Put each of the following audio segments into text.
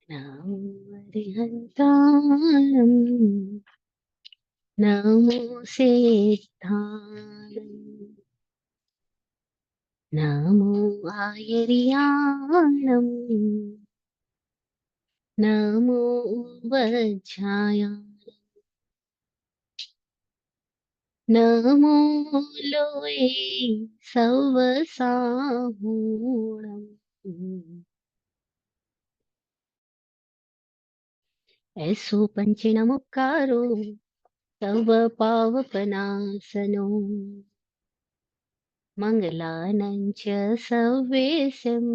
नामर्हन्तारम् नमो सिद्धारम् नमो आयर्याणम् नमो वज्राय नमो लोये सवसाहूणम् ऐसो पञ्चनमुक्कारो तव पावपनासनो मङ्गलानं च सव्येशम्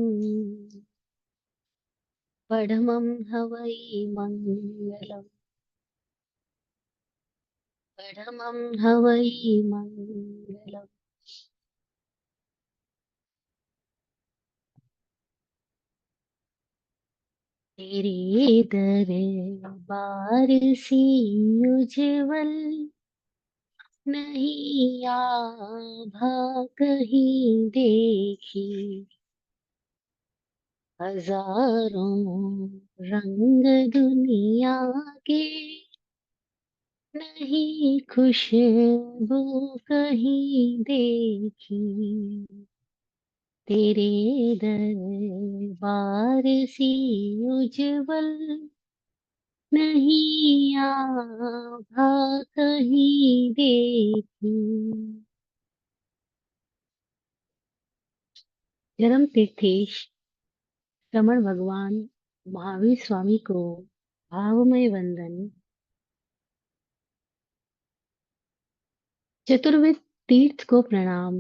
पढमं हवै मङ्गलम् पढमं हवै मङ्गलम् तेरे दरबार से उज्जवल नहीं आभा कहीं देखी हजारों रंग दुनिया के नहीं खुशबू कहीं देखी तेरे दरबार सी उज्जवल नहीं आभा कहीं देखी। जन्म तीर्थेश रमण भगवान महावीर स्वामी को भावमय वंदन। चतुर्वेद तीर्थ को प्रणाम।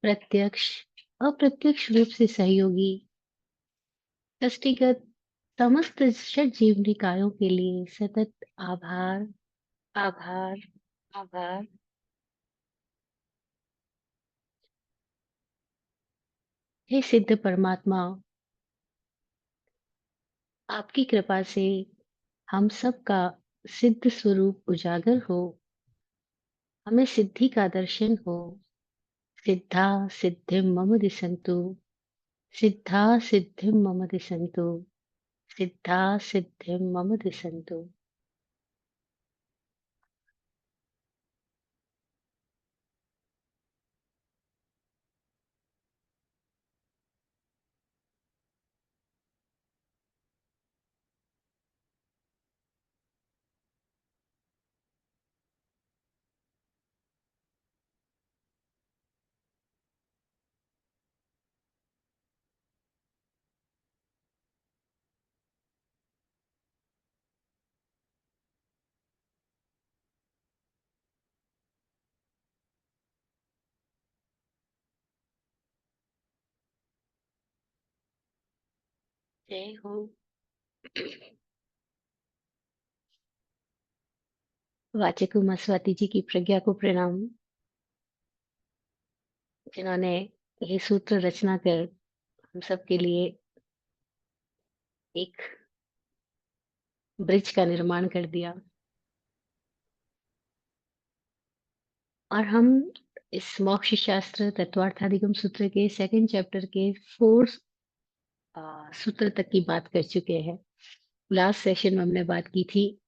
प्रत्यक्ष अप्रत्यक्ष रूप से सहयोगी सृष्टिगत समस्त षट निकायों के लिए सतत आभार आभार आभार। हे सिद्ध परमात्मा, आपकी कृपा से हम सब का सिद्ध स्वरूप उजागर हो, हमें सिद्धि का दर्शन हो। सिद्धा सिद्धिं मम दिशन्तु, सिद्धा सिद्धिं मम दिशन्तु, सिद्धा सिद्धिं मम दिशन्तु। जय हो। वाचिक उमा स्वाति जी की प्रज्ञा को प्रणाम, जिन्होंने ये सूत्र रचना कर हम सब के लिए एक ब्रिज का निर्माण कर दिया। और हम इस मोक्ष शास्त्र तत्वार्थादिगम सूत्र के सेकंड चैप्टर के फोर्थ सूत्र तक की बात कर चुके हैं। लास्ट सेशन में हमने बात की थी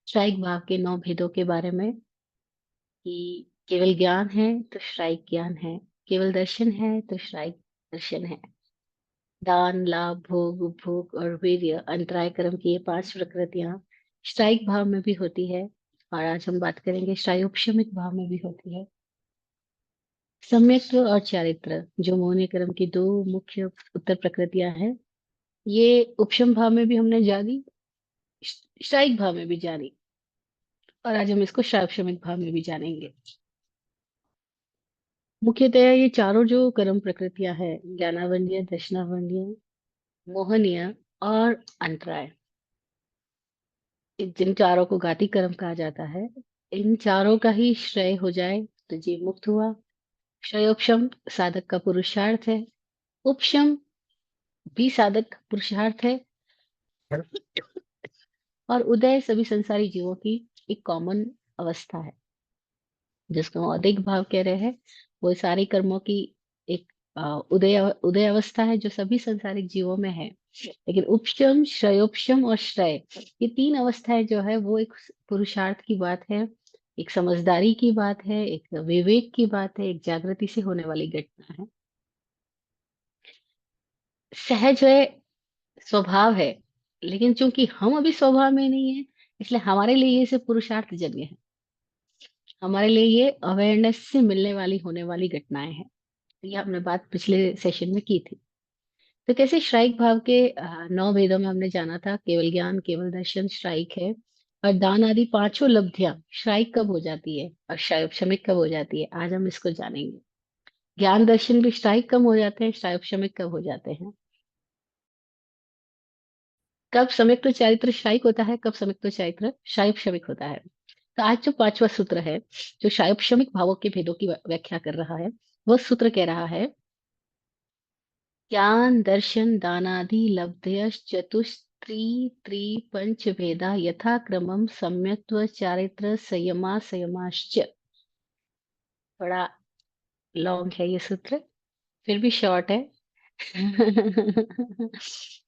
श्राइक भाव के 9 भेदों के बारे में, कि केवल ज्ञान है तो श्राइक ज्ञान है, केवल दर्शन है तो श्राइक दर्शन है। दान, लाभ, भोग, उपभोग और वीर्य अंतराय कर्म की ये 5 प्रकृतियां श्राइक भाव में भी होती है, और आज हम बात करेंगे श्रायोपशमिक भाव में भी होती है। सम्यक्त्व और चारित्र जो मौन कर्म की 2 मुख्य उत्तर प्रकृतियां हैं, ये उपशम भाव में भी हमने जानी, श्राइक भाव में भी जानी, और आज हम इसको श्रायोपशमिक भाव में भी जानेंगे। मुख्यतः ये चारों जो कर्म प्रकृतियां हैं, ज्ञानावंद्य, दर्शनावंद्य, मोहनीय और अंतराय, जिन चारों को घाती कर्म कहा जाता है, इन चारों का ही श्रेय हो जाए तो जीव मुक्त हुआ। श्रेयोपशम साधक का पुरुषार्थ है, उपशम भी साधक का पुरुषार्थ है, और उदय सभी संसारी जीवों की एक कॉमन अवस्था है, जिसको हम अधिक भाव कह रहे हैं। वो सारे कर्मों की एक उदय उदय अवस्था है जो सभी संसारिक जीवों में है। लेकिन उपशम, श्रेयोपशम और श्रेय, ये तीन अवस्थाएं जो है वो एक पुरुषार्थ की बात है, एक समझदारी की बात है, एक विवेक की बात है, एक जागृति से होने वाली घटना है। सहज है, स्वभाव है, लेकिन चूंकि हम अभी स्वभाव में नहीं है, इसलिए हमारे लिए ये सिर्फ पुरुषार्थ जन्य है। हमारे लिए ये अवेयरनेस से मिलने वाली होने वाली घटनाएं हैं। ये हमने बात पिछले सेशन में की थी। तो कैसे श्राइक भाव के 9 भेदों में हमने जाना था, केवल ज्ञान, केवल दर्शन श्राइक है, और दान आदि पांचों लब्धियां श्राइक कब हो जाती है और क्षमिक कब हो जाती है, आज हम इसको जानेंगे। ज्ञान दर्शन भी श्राइक कब हो जाते हैं, क्षमिक कब हो जाते हैं, कब संयुक्त चारित्र शायिक होता है, कब संयुक्त चारित्र शायब शमिक होता है। तो आज जो पांचवा सूत्र है, जो शायब शमिक भावों के भेदों की व्याख्या कर रहा है, वह सूत्र कह रहा है, ज्ञान दर्शन दानादि लब्धयश्च चतुस्त्री त्रि पंच भेदा यथा क्रमम सम्यक्त्व चारित्र संयमा संयमाश्च। बड़ा लॉन्ग है ये सूत्र, फिर भी शॉर्ट है।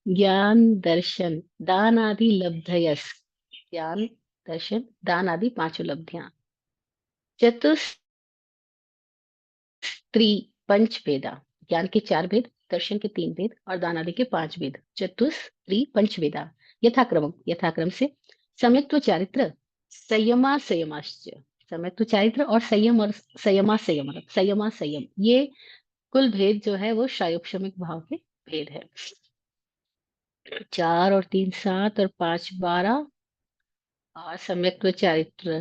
ज्ञान दर्शन दान आदि लब्धयस, ज्ञान दर्शन दान आदि पांचों लब्धियां, चतुस्त्री पंच भेदा, ज्ञान के 4 भेद, दर्शन के 3 भेद और दान आदि के 5 भेद, चतुस्त्री पंच भेदा यथाक्रम, यथाक्रम से सम्यक्त्व चारित्र संयमा संयमाश्च, सम्यक्त्व चारित्र और संयम, और संयमा संयम, संयमा संयम, ये कुल भेद जो है वो शायोपशमिक भाव के भेद है। 4 और 3 7 और 5 12, और सम्यक्त्व चारित्र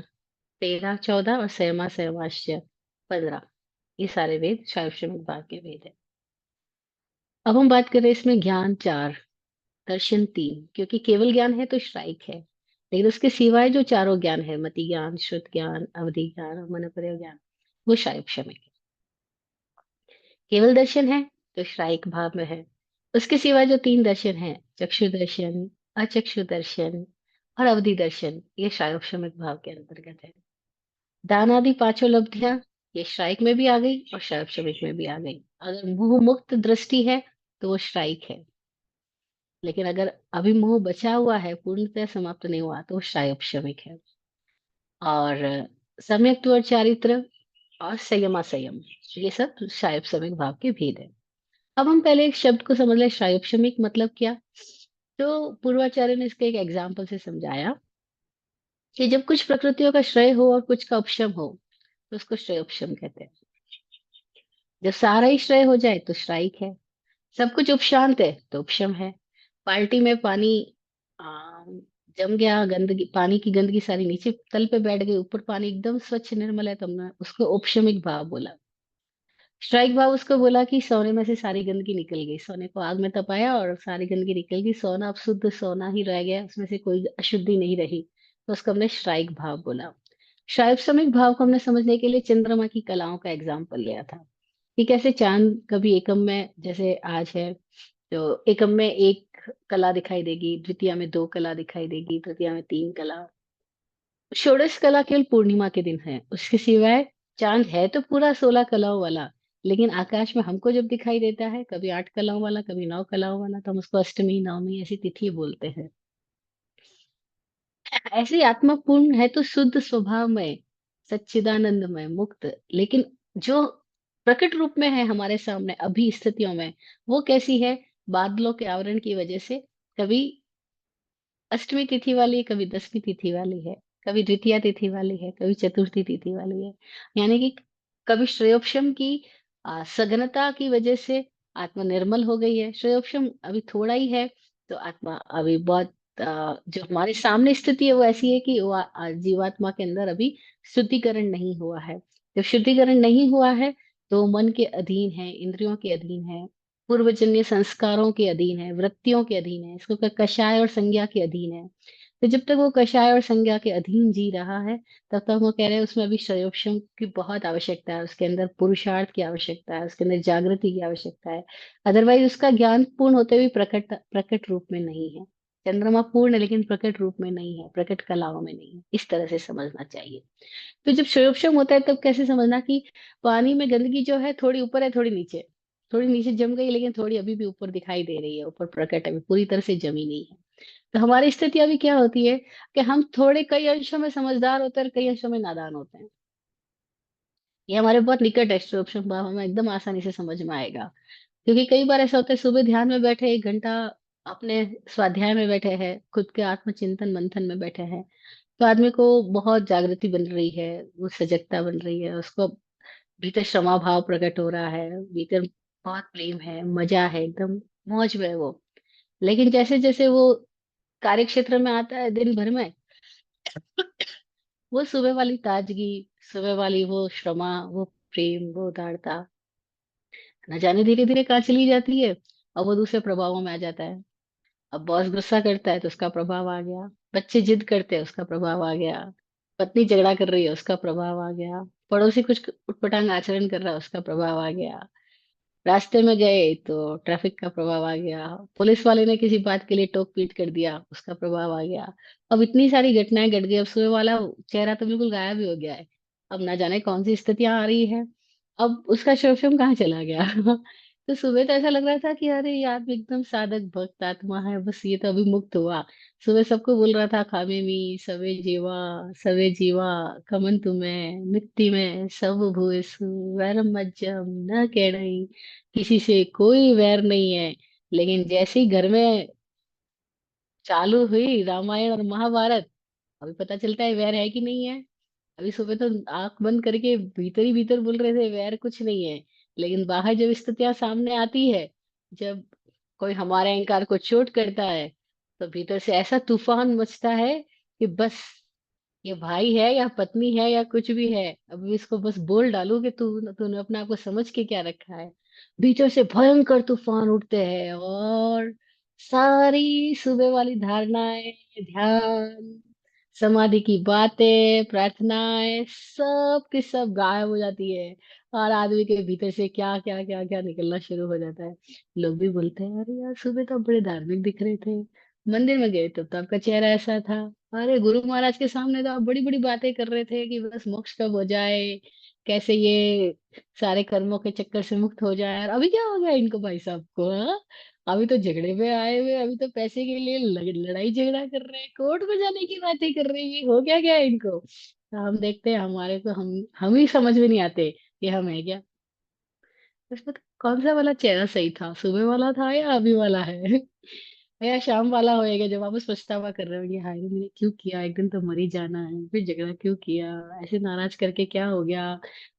13 14 और संयमा संयमाश्य 15, ये सारे वेद शायोपशमिक भाव के वेद है। अब हम बात करें इसमें ज्ञान 4, दर्शन 3, क्योंकि केवल ज्ञान है तो श्राइक है, लेकिन उसके सिवाय जो चारों ज्ञान है, मति ज्ञान, श्रुत ज्ञान, अवधि ज्ञान और मनोपर्य ज्ञान, वो शायोपशमिक है। केवल दर्शन है तो श्राइक भाव में है। उसके सिवा जो 3 दर्शन है, चक्षु दर्शन, अचक्षु दर्शन और अवधि दर्शन, ये शायोपशमिक भाव के अंतर्गत है। दान आदि पांचों लब्धियां, ये श्राइक में भी आ गई और शायोपशमिक में भी आ गई। अगर मोह मुक्त दृष्टि है तो वो श्राइक है, लेकिन अगर अभी मोह बचा हुआ है, पूर्णतः समाप्त नहीं हुआ, तो वो शायोपशमिक है। और सम्यक्त्व और चारित्र और संयमा संयम, ये सब शायोपशमिक भाव के भेद है। अब हम पहले एक शब्द को समझ लें, शायोपशमिक मतलब क्या। तो पूर्वाचार्य ने इसके एक एग्जाम्पल से समझाया कि जब कुछ प्रकृतियों का श्रेय हो और कुछ का उपशम हो, तो उसको श्रेयोपशम कहते हैं। जब सारा ही श्रेय हो जाए तो श्राइक है, सब कुछ उपशांत है तो उपशम है। बाल्टी में पानी आ, जम गया, गंदगी, पानी की गंदगी सारी नीचे तल पे बैठ गई, ऊपर पानी एकदम स्वच्छ निर्मल है, तो हमने उसको उपशमिक भाव बोला। स्ट्राइक भाव उसको बोला कि सोने में से सारी गंदगी निकल गई, सोने को आग में तपाया और सारी गंदगी निकल गई, सोना अब शुद्ध सोना ही रह गया, उसमें से कोई अशुद्धि नहीं रही, तो उसको हमने स्ट्राइक भाव बोला। शायोपशमिक भाव को हमने समझने के लिए चंद्रमा की कलाओं का एग्जाम्पल लिया था, कि कैसे चांद कभी एकम में, जैसे आज है, तो एकम में एक कला दिखाई देगी, द्वितीया में 2 कला दिखाई देगी, तृतीया में 3 कला। षोडश कला केवल पूर्णिमा के दिन है, उसके सिवाय चांद है तो पूरा 16 कलाओं वाला, लेकिन आकाश में हमको जब दिखाई देता है, कभी 8 कलाओं वाला, कभी 9 कलाओं वाला, तो हम उसको अष्टमी नवमी ऐसी तिथि बोलते हैं। ऐसे ही आत्मा पूर्ण है तो शुद्ध स्वभावमय, सच्चिदानंदमय, मुक्त, लेकिन जो प्रकट रूप में है हमारे सामने अभी स्थितियों में, वो कैसी है, बादलों के आवरण की वजह से कभी अष्टमी तिथि वाली है, कभी दसवीं तिथि वाली है, कभी द्वितीया तिथि वाली है, कभी चतुर्थी तिथि वाली है। यानी कि कभी श्रेयोपशम की सघनता की वजह से आत्मा निर्मल हो गई है, श्रेयोपशम अभी थोड़ा ही है, तो आत्मा अभी बहुत जो हमारे सामने स्थिति है वो ऐसी है कि वो जीवात्मा के अंदर अभी शुद्धिकरण नहीं हुआ है। जब शुद्धिकरण नहीं हुआ है तो मन के अधीन है, इंद्रियों के अधीन है, पूर्वजन्य संस्कारों के अधीन है, वृत्तियों के अधीन है, इसको कषाय और संज्ञा के अधीन है। तो जब तक वो कषाय और संज्ञा के अधीन जी रहा है, तब तक वो कह रहे हैं उसमें अभी संयोक्षम की बहुत आवश्यकता है, उसके अंदर पुरुषार्थ की आवश्यकता है, उसके अंदर जागृति की आवश्यकता है। अदरवाइज उसका ज्ञान पूर्ण होते हुए प्रकट प्रकट रूप में नहीं है। चंद्रमा पूर्ण है लेकिन प्रकट रूप में नहीं है, प्रकट कलाओं में नहीं है, इस तरह से समझना चाहिए। तो जब संयोक्षम होता है तब कैसे समझना कि पानी में गंदगी जो है थोड़ी ऊपर है थोड़ी नीचे, थोड़ी नीचे जम गई, लेकिन थोड़ी अभी भी ऊपर दिखाई दे रही है, ऊपर प्रकट है, पूरी तरह से जमी नहीं है। तो हमारी स्थिति अभी क्या होती है कि हम थोड़े कई अंशों में समझदार होते हैं और कई अंशों में नादान होते हैं। ये हमारे बहुत निकट है, सूक्ष्म भाव हमें एकदम आसानी से समझ में आएगा। क्योंकि कई बार ऐसा होता है, सुबह ध्यान में बैठे 1 घंटा अपने स्वाध्याय में बैठे हैं, खुद के आत्मचिंतन मंथन में बैठे हैं, तो आदमी को बहुत जागृति बन रही है, वो सजगता बन रही है, उसको भीतर क्षमा भाव प्रकट हो रहा है, भीतर बहुत प्रेम है, मजा है, एकदम मौज में है वो। लेकिन जैसे जैसे वो कार्य क्षेत्र में आता है दिन भर में, वो सुबह वाली ताजगी, सुबह वाली वो श्रमा, वो प्रेम, वो उदारता न जाने धीरे धीरे कहाँ चली जाती है, और वो दूसरे प्रभावों में आ जाता है। अब बॉस गुस्सा करता है तो उसका प्रभाव आ गया, बच्चे जिद करते हैं उसका प्रभाव आ गया, पत्नी झगड़ा कर रही है उसका प्रभाव आ गया, पड़ोसी कुछ उटपटांग आचरण कर रहा है उसका प्रभाव आ गया, रास्ते में गए तो ट्रैफिक का प्रभाव आ गया, पुलिस वाले ने किसी बात के लिए टोक पीट कर दिया उसका प्रभाव आ गया। अब इतनी सारी घटनाएं घट गई, अब सुबह वाला चेहरा तो बिल्कुल गायब ही हो गया है। अब ना जाने कौन सी स्थितियां आ रही है, अब उसका शोषण कहाँ चला गया। तो सुबह तो ऐसा लग रहा था कि अरे यार एकदम साधक भक्त आत्मा है, बस ये तो अभी मुक्त हुआ। सुबह सबको बोल रहा था खामे मी सवे जीवा कमन तुम्हें मिट्टी में सब भूसु वैरम मज्जम न कहणई, किसी से कोई वैर नहीं है। लेकिन जैसे ही घर में चालू हुई रामायण और महाभारत, अभी पता चलता है वैर है कि नहीं है। अभी सुबह तो आंख बंद करके भीतर ही भीतर बोल रहे थे वैर कुछ नहीं है, लेकिन बाहर जब स्थितियां सामने आती है, जब कोई हमारे अहंकार को चोट करता है, तो भीतर से ऐसा तूफान मचता है कि बस ये भाई है या पत्नी है या कुछ भी है, अब इसको बस बोल डालू कि तूने अपने आप को समझ के क्या रखा है। भीतर से भयंकर तूफान उठते हैं, और सारी सुबह वाली धारणाएं, ध्यान, समाधि की बातें, प्रार्थनाएं, सब की सब गायब हो जाती है। और आदमी के भीतर से क्या क्या क्या क्या निकलना शुरू हो जाता है। लोग भी बोलते हैं अरे यार सुबह तो आप बड़े धार्मिक दिख रहे थे, मंदिर में गए तो आपका चेहरा ऐसा था, अरे गुरु महाराज के सामने तो आप बड़ी बड़ी बातें कर रहे थे कि बस मोक्ष कब हो जाए, कैसे ये सारे कर्मों के चक्कर से मुक्त हो जाए। और अभी क्या हो गया इनको भाई साहब को, हाँ? अभी तो झगड़े में आए हुए, अभी तो पैसे के लिए लड़ाई झगड़ा कर रहे हैं, कोर्ट में जाने की बातें कर रहे हैं, ये हो क्या गया इनको। तो हम देखते हैं हमारे को, हम ही समझ में नहीं आते कि हम है क्या। उसमें तो कौन सा वाला चेहरा सही था, सुबह वाला था या अभी वाला है। या शाम वाला होएगा जब वापस पछतावा कर रहे होंगे, हाय मैंने क्यों किया, एक दिन तो मर ही जाना है, फिर झगड़ा क्यों किया, ऐसे नाराज करके क्या हो गया।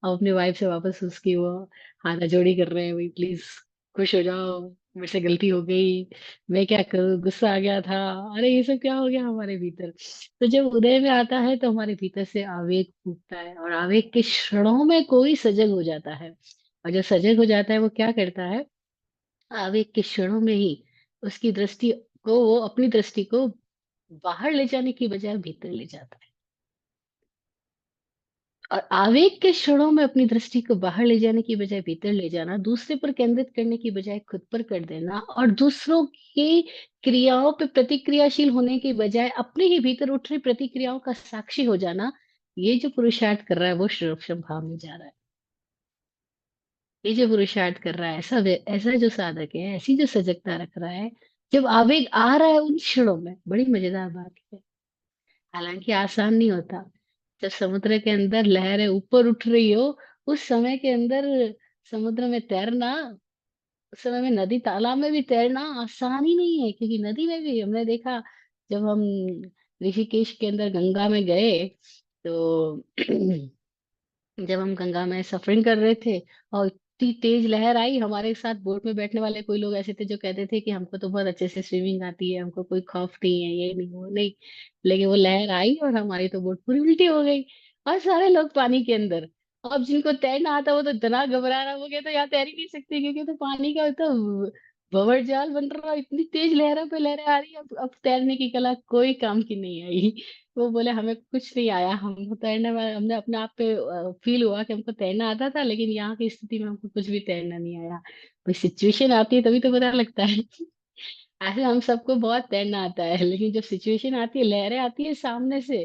अब अपनी वाइफ से वापस उसकी वो हाथा जोड़ी कर रहे हैं, भाई प्लीज खुश हो जाओ, मेरे से गलती हो गई, मैं क्या करूँ, गुस्सा आ गया था। अरे ये सब क्या हो गया हमारे भीतर। तो जब उदय में आता है तो हमारे भीतर से आवेग फूटता है, और आवेग के क्षणों में कोई सजग हो जाता है। और जो सजग हो जाता है वो क्या करता है, आवेग के क्षणों में ही उसकी दृष्टि को, वो अपनी दृष्टि को बाहर ले जाने की बजाय भीतर ले जाता है। और आवेग के क्षणों में अपनी दृष्टि को बाहर ले जाने की बजाय भीतर ले जाना, दूसरे पर केंद्रित करने की बजाय खुद पर कर देना, और दूसरों की क्रियाओं पे प्रतिक्रियाशील होने की बजाय अपने ही भीतर उठ रही प्रतिक्रियाओं का साक्षी हो जाना, ये जो पुरुषार्थ कर रहा है वो श्रवण भाव में जा रहा है। ये जो पुरुषार्थ कर रहा है, ऐसा ऐसा जो साधक है, ऐसी जो सजगता रख रहा है, जब आवेग आ रहा है उन क्षणों में, बड़ी मजेदार बात है। हालांकि आसान नहीं होता। जब समुद्र के अंदर लहरें ऊपर उठ रही हो, उस समय के अंदर समुद्र में तैरना, उस समय में नदी तालाब में भी तैरना आसान ही नहीं है, क्योंकि नदी में भी हमने देखा, जब हम ऋषिकेश के अंदर गंगा में गए, तो जब हम गंगा में सफरिंग कर रहे थे, और इतनी तेज लहर आई, हमारे साथ बोट में बैठने वाले कोई लोग ऐसे थे जो कहते थे कि हमको तो बहुत अच्छे से स्विमिंग आती है, हमको कोई खौफ नहीं है, ये नहीं वो नहीं। लेकिन वो लहर आई और हमारी तो बोट पूरी उल्टी हो गई, और सारे लोग पानी के अंदर। अब जिनको तैरना आता वो तो इतना घबरा रहा, वो कहते यहाँ तैर ही नहीं सकते, क्योंकि तो पानी का तो भंवर जाल बन रहा, इतनी तेज लहरों पे लहरें आ रही है, अब तैरने की कला कोई काम की नहीं आई। वो बोले हमें कुछ नहीं आया, हम तैरने में हमने अपने आप पे फील हुआ कि हमको तैरना आता था, लेकिन यहाँ की स्थिति में हमको कुछ भी तैरना नहीं आया। कोई सिचुएशन आती है तभी तो पता लगता है। ऐसे हम सबको बहुत तैरना आता है, लेकिन जब सिचुएशन आती है, लहरें आती है सामने से,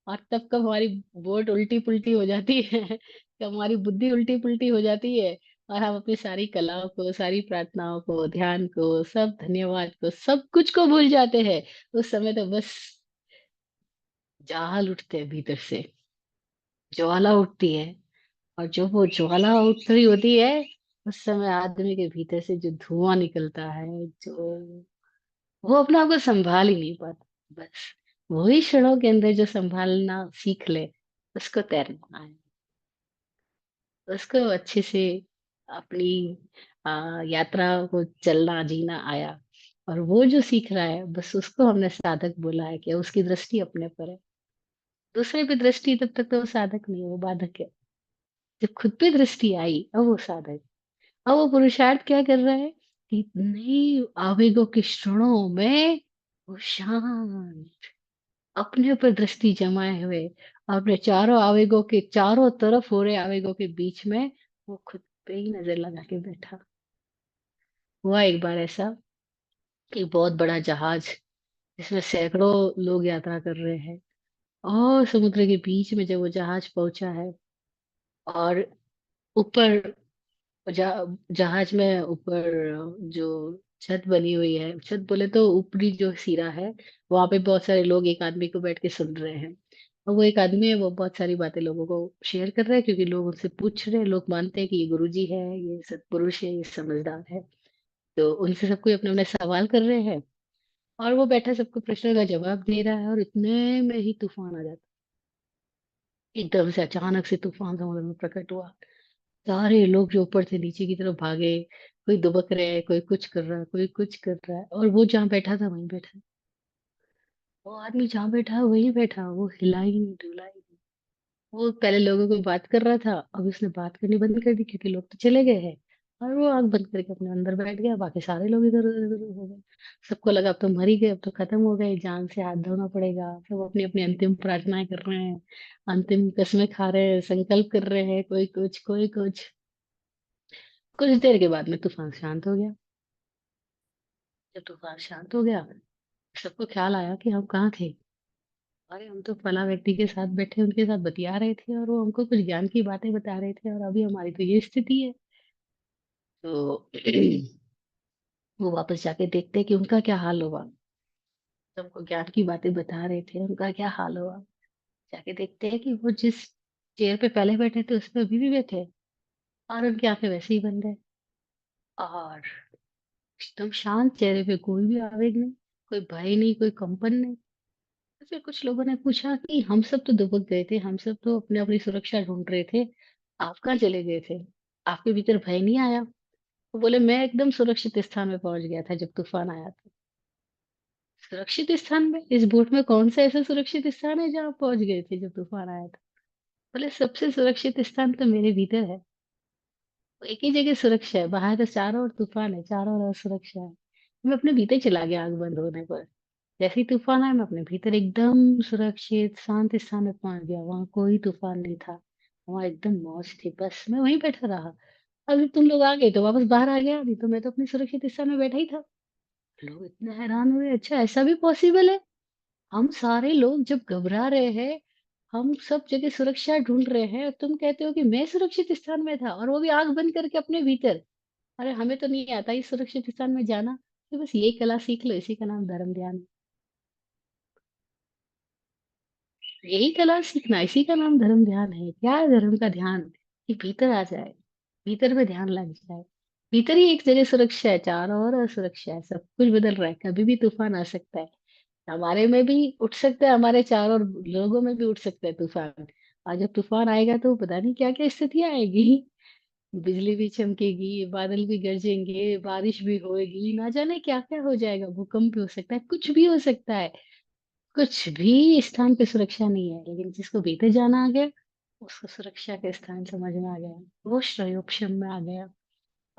और तब कब हमारी बोट उल्टी पुल्टी हो जाती है, कब हमारी बुद्धि उल्टी पुल्टी हो जाती है, और हम अपनी सारी कलाओं को, सारी प्रार्थनाओं को, ध्यान को, सब धन्यवाद को, सब कुछ को भूल जाते हैं। उस समय तो बस जाल उठते हैं भीतर से, ज्वाला उठती है। और जब वो ज्वाला उठ रही होती है, उस समय आदमी के भीतर से जो धुआं निकलता है, जो वो अपने आप को संभाल ही नहीं पाता। बस वही क्षणों के अंदर जो संभालना सीख ले, उसको तैरना है, उसको अच्छे से अपनी यात्रा को चलना जीना आया। और वो जो सीख रहा है, बस उसको हमने साधक बोला है कि उसकी दृष्टि अपने पर है। दूसरे पे दृष्टि तब तक तो वो साधक नहीं है, वो बाधक है। जब खुद पे दृष्टि आई, अब वो साधक। अब वो पुरुषार्थ क्या कर रहा है कि इतने आवेगों के क्षणों में वो शांत, अपने ऊपर दृष्टि जमाए हुए, अपने चारों आवेगों के चारों तरफ हो रहे आवेगों के बीच में वो खुद पे ही नजर लगा के बैठा। हुआ एक बार ऐसा कि बहुत बड़ा जहाज, जिसमें सैकड़ों लोग यात्रा कर रहे हैं, और समुद्र के बीच में जब वो जहाज पहुंचा है, और ऊपर जहाज में ऊपर जो छत बनी हुई है, छत बोले तो ऊपरी जो सिरा है, वहां पे बहुत सारे लोग एक आदमी को बैठ के सुन रहे हैं। और वो एक आदमी है, वो बहुत सारी बातें लोगों को शेयर कर रहा है, क्योंकि लोग उनसे पूछ रहे हैं, लोग मानते हैं कि ये गुरुजी है, ये सत्पुरुष है, ये समझदार है। तो उनसे सब कोई अपने अपने सवाल कर रहे हैं, और वो बैठा सबको प्रश्न का जवाब दे रहा है, और इतने में ही तूफान आ जाता है। एकदम से अचानक से तूफान समुद्र में प्रकट हुआ। सारे लोग जो ऊपर से नीचे की तरफ भागे, कोई दुबक रहे है, कोई कुछ कर रहा है, कोई कुछ कर रहा है, और वो जहाँ बैठा था वहीं बैठा है। वो आदमी जहाँ बैठा है वहीं बैठा, वो हिला ही नहीं, डुला ही नहीं। वो पहले लोगों को बात कर रहा था, अब उसने बात करनी बंद कर दी, क्योंकि लोग तो चले गए हैं। और वो आंख बंद करके अपने अंदर बैठ गया, बाकी सारे लोग इधर उधर उधर हो गए। सबको लगा अब तो मर ही गए, अब तो खत्म हो गए, जान से हाथ धोना पड़ेगा। सब अपनी अपनी अंतिम प्रार्थनाएं कर रहे हैं, अंतिम कस्में खा रहे हैं, संकल्प कर रहे हैं, कोई कुछ कोई कुछ। कुछ देर के बाद में तूफान शांत हो गया। जब तूफान शांत हो गया, सबको ख्याल आया कि हम कहाँ थे। अरे हम तो फला व्यक्ति के साथ बैठे उनके साथ बतिया रहे थे, और वो हमको कुछ ज्ञान की बातें बता रहे थे, और अभी हमारी तो ये स्थिति है। तो वो वापस जाके देखते हैं कि उनका क्या हाल हुआ। तो हमको ज्ञान की बातें बता रहे थे, उनका क्या हाल हुआ। जाके देखते हैं कि वो जिस चेयर पे पहले बैठे थे उस पे अभी भी बैठे हैं, और उनकी आंखें वैसे ही बंद है। और एकदम शांत चेहरे पे, कोई भी आवेग नहीं, कोई भय नहीं, कोई कंपन नहीं। तो फिर कुछ लोगों ने पूछा कि हम सब तो दुबक गए थे, हम सब तो अपने अपनी सुरक्षा ढूंढ रहे थे, आप कहाँ चले गए थे? आपके भीतर भय नहीं आया? वो बोले मैं एकदम सुरक्षित स्थान में पहुंच गया था जब तूफान आया था। सुरक्षित स्थान में? इस बोट में कौन सा ऐसा सुरक्षित स्थान है जहाँ आप पहुंच गए थे जब तूफान आया था? बोले सबसे सुरक्षित स्थान तो मेरे भीतर है। वो एक ही जगह सुरक्षा है, बाहर तो चारों ओर तूफान है, चारों ओर सुरक्षा है। मैं अपने भीतर चला गया आग बंद होने पर। जैसे ही तूफान आया, मैं अपने भीतर एकदम सुरक्षित शांत स्थान में पहुंच गया, वहां कोई तूफान नहीं था। वहां एकदम मौज थी, बस मैं वहीं बैठा रहा। अभी तुम लोग आ गए तो वापस बाहर आ गया, नहीं तो मैं तो अपने सुरक्षित स्थान में बैठा ही था। लोग इतने हैरान हुए, अच्छा ऐसा भी पॉसिबल है? हम सारे लोग जब घबरा रहे हैं, हम सब जगह सुरक्षा ढूंढ रहे हैं, और तुम कहते हो कि मैं सुरक्षित स्थान में था, और वो भी आंख बंद करके अपने भीतर। अरे हमें तो नहीं आता इस सुरक्षित स्थान में जाना। तो बस यही कला सीख लो, इसी का नाम धर्म ध्यान। यही कला सीखना, इसी का नाम धर्म ध्यान है। क्या है धर्म का ध्यान? कि भीतर आ जाए, भीतर में ध्यान लग जाए। भीतर ही एक जगह सुरक्षा है, चारों ओर सुरक्षा है, सब कुछ बदल रहा है, कभी भी तूफान आ सकता है। हमारे में भी उठ सकता है, हमारे चारों लोगों में भी उठ सकता है तूफान। और जब तूफान आएगा तो पता नहीं क्या क्या स्थितियां आएगी। बिजली भी चमकेगी, बादल भी गरजेंगे, बारिश भी होएगी, ना जाने क्या क्या हो जाएगा, भूकंप भी हो सकता है, कुछ भी हो सकता है। कुछ भी स्थान पे सुरक्षा नहीं है, लेकिन जिसको भीतर जाना आ गया, उसको सुरक्षा के स्थान समझ में आ गया, वो श्रेयोक्षम में आ गया।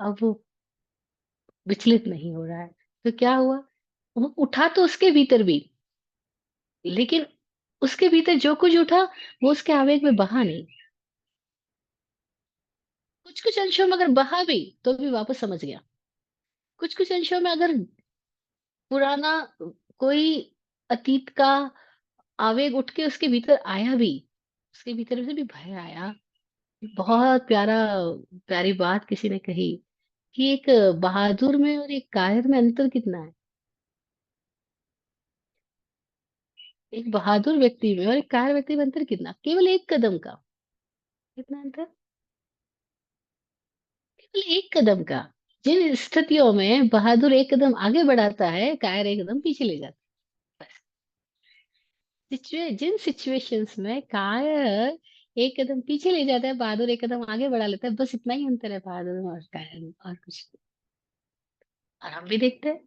अब वो विचलित नहीं हो रहा है। तो क्या हुआ, वो उठा तो उसके भीतर भी, लेकिन उसके भीतर जो कुछ उठा, वो उसके आवेग में बहा नहीं। कुछ कुछ अंशों में अगर बहा भी, तो भी वापस समझ गया। कुछ कुछ अंशों में अगर पुराना कोई अतीत का आवेग उठ के उसके भीतर आया भी, उसके भीतर से भी भय आया, बहुत प्यारी बात किसी ने कही कि एक बहादुर में और एक कायर में अंतर कितना है। एक बहादुर व्यक्ति में और एक कायर व्यक्ति में अंतर कितना, केवल एक कदम का। कितना अंतर? केवल एक कदम का। जिन स्थितियों में बहादुर एक कदम आगे बढ़ाता है, कायर एक कदम पीछे ले जाता है। बस। जिन सिचुएशंस में कायर एक कदम पीछे ले जाता है, बहादुर एक कदम आगे बढ़ा लेता है, बस इतना ही अंतर है बहादुर में और कायर में, और कुछ नहीं। और हम भी देखते हैं,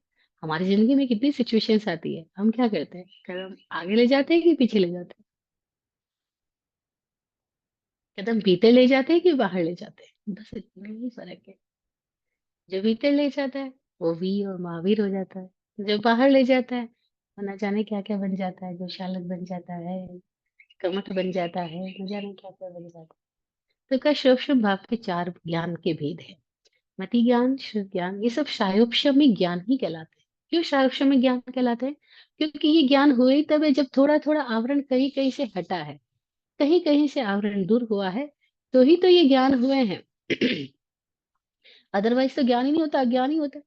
हमारी जिंदगी में कितनी सिचुएशंस आती है, हम क्या करते हैं, कदम आगे ले जाते हैं कि पीछे ले जाते हैं, कदम भीतर ले जाते हैं कि बाहर ले जाते हैं, बस इतना ही फर्क है। जो भीतर ले जाता है वो वीर और महावीर हो जाता है, जो बाहर ले जाता है वो न जाने क्या क्या बन जाता है, जो शालक बन जाता है, कमठ बन जाता है, न जाने क्या क्या बन जाता है। तो का श्रवण भाव के चार ज्ञान के भेद है। मति ज्ञान, श्रुत ज्ञान, ये सब शायोपशमी ज्ञान ही कहलाते हैं। क्यों शायोपशमी ज्ञान कहलाते हैं? क्योंकि ये ज्ञान हुए ही तब है जब थोड़ा थोड़ा आवरण कहीं कहीं से हटा है, कहीं कहीं से आवरण दूर हुआ है, तो ही तो ये ज्ञान हुए हैं। अदरवाइज तो ज्ञान ही नहीं होता, अज्ञान ही होता।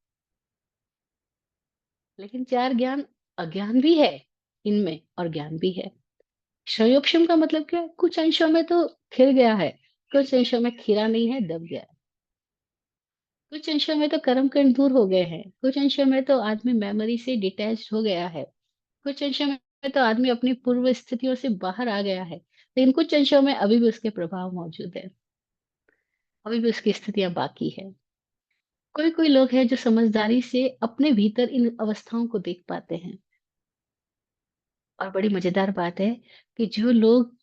लेकिन चार ज्ञान, अज्ञान भी है इनमें और ज्ञान भी है। क्षयोक्षम का मतलब क्या है? कुछ अंशों में तो खिल गया है, कुछ अंशों में खिरा नहीं है, दब गया है। कुछ अंशों में तो कर्म कांड दूर हो गए हैं, कुछ अंशों में तो आदमी मेमोरी से डिटैच हो गया है, कुछ अंशों में तो आदमी अपनी पूर्व स्थितियों से बाहर आ गया है, लेकिन कुछ अंशों में अभी भी उसके प्रभाव मौजूद है, अभी भी उसकी स्थितियां बाकी है। कोई कोई लोग हैं जो समझदारी से अपने भीतर इन अवस्थाओं को देख पाते हैं। और बड़ी मजेदार बात है कि जो लोग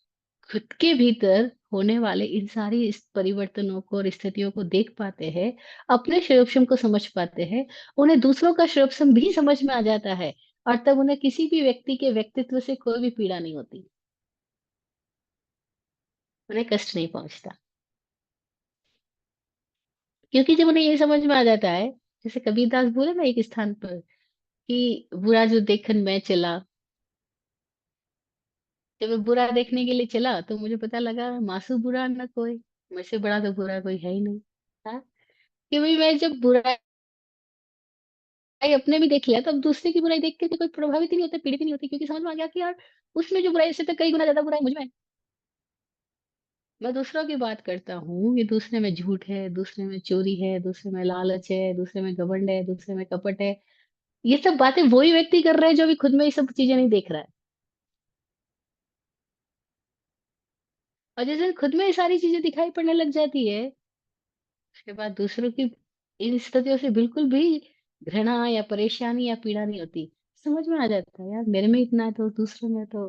खुद के भीतर होने वाले इन सारी इस परिवर्तनों को और स्थितियों को देख पाते हैं, अपने शोषण को समझ पाते हैं, उन्हें दूसरों का शोषण भी समझ में आ जाता है, और तब उन्हें किसी भी व्यक्ति के व्यक्तित्व से कोई भी पीड़ा नहीं होती, उन्हें कष्ट नहीं पहुंचता। क्योंकि जब उन्हें ये समझ में आ जाता है, जैसे कबीरदास बोले ना एक स्थान पर कि बुरा जो देखन मैं चला, जब मैं बुरा देखने के लिए चला तो मुझे पता लगा मासू बुरा न कोई, मुझसे बड़ा तो बुरा कोई है ही नहीं। हाँ? कि भाई मैं जब बुराई अपने में देख लिया, तो अब दूसरे की बुराई देख के तो कोई प्रभावित ही नहीं होता, पीड़ित ही नहीं होती, क्योंकि समझ में आ गया कि यार उसमें जो बुराई से तो कई गुना ज्यादा बुराई मुझ में है। मैं दूसरों की बात करता हूँ कि दूसरे में झूठ है, दूसरे में चोरी है, दूसरे में लालच है, दूसरे में घमंड है, दूसरे में कपट है। ये सब बातें वही व्यक्ति कर रहा है जो अभी खुद में ये सब चीजें नहीं देख रहा है। और जैसे खुद में ये सारी चीजें दिखाई पड़ने लग जाती है, उसके बाद दूसरों की इन स्थितियों से बिल्कुल भी घृणा या परेशानी या पीड़ा नहीं होती। समझ में आ जाता है यार मेरे में इतना है तो दूसरों में तो।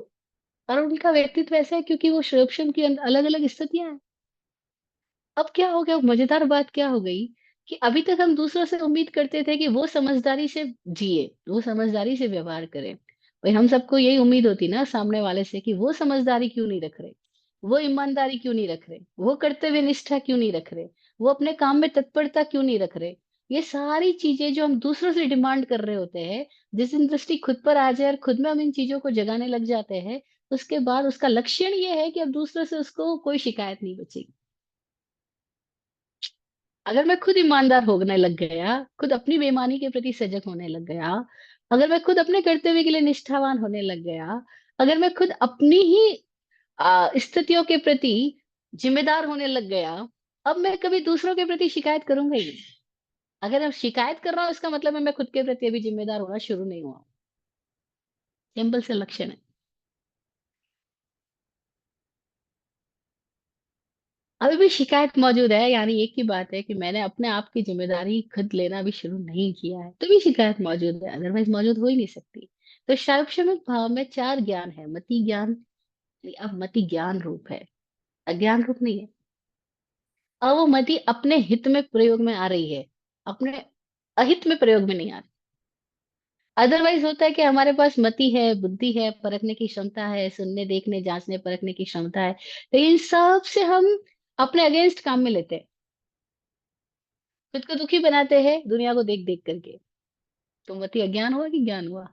और उनका व्यक्तित्व ऐसा है क्योंकि वो शोषण की अलग अलग स्थितियां हैं। अब क्या हो गया, मजेदार बात क्या हो गई कि अभी तक हम दूसरों से उम्मीद करते थे कि वो समझदारी से जिए, वो समझदारी से व्यवहार करे। भाई हम सबको यही उम्मीद होती ना सामने वाले से कि वो समझदारी क्यों नहीं रख रहे, वो ईमानदारी क्यों नहीं रख रहे, वो कर्तव्य निष्ठा क्यों नहीं रख रहे, वो अपने काम में तत्परता क्यों नहीं रख रहे। ये सारी चीजें जो हम दूसरों से डिमांड कर रहे होते हैं, जिस दिन दृष्टि खुद पर आ जाए और खुद में हम इन चीजों को जगाने लग जाते हैं, उसके बाद उसका लक्षण ये है कि अब दूसरों से उसको कोई शिकायत नहीं बचेगी। अगर मैं खुद ईमानदार होने लग गया, खुद अपनी बेईमानी के प्रति सजग होने लग गया, अगर मैं खुद अपने कर्तव्य के लिए निष्ठावान होने लग गया, अगर मैं खुद अपनी ही स्थितियों के प्रति जिम्मेदार होने लग गया, अब मैं कभी दूसरों के प्रति शिकायत करूंगा ही नहीं। अगर मैं शिकायत कर रहा हूं इसका मतलब है मैं खुद के प्रति अभी जिम्मेदार होना शुरू नहीं हुआ। सिंपल से लक्षण है। अभी भी शिकायत मौजूद है, यानी एक ही बात है कि मैंने अपने आप की जिम्मेदारी खुद लेना भी शुरू नहीं किया है, तो भी शिकायत मौजूद है, अदरवाइज मौजूद हो ही नहीं सकती। तो शैक्षणिक भाव में चार ज्ञान है। मति ज्ञान, अब मति ज्ञान रूप है, अज्ञान रूप नहीं है। अब वो मति अपने हित में प्रयोग में आ रही है, अपने अहित में प्रयोग में नहीं आ रही। अदरवाइज होता है कि हमारे पास मति है, बुद्धि है, परखने की क्षमता है, सुनने देखने जांचने परखने की क्षमता है, लेकिन सब से हम अपने अगेंस्ट काम में लेते हैं, खुद को दुखी बनाते हैं दुनिया को देख देख करके। तो मति अज्ञान हुआ कि ज्ञान हुआ?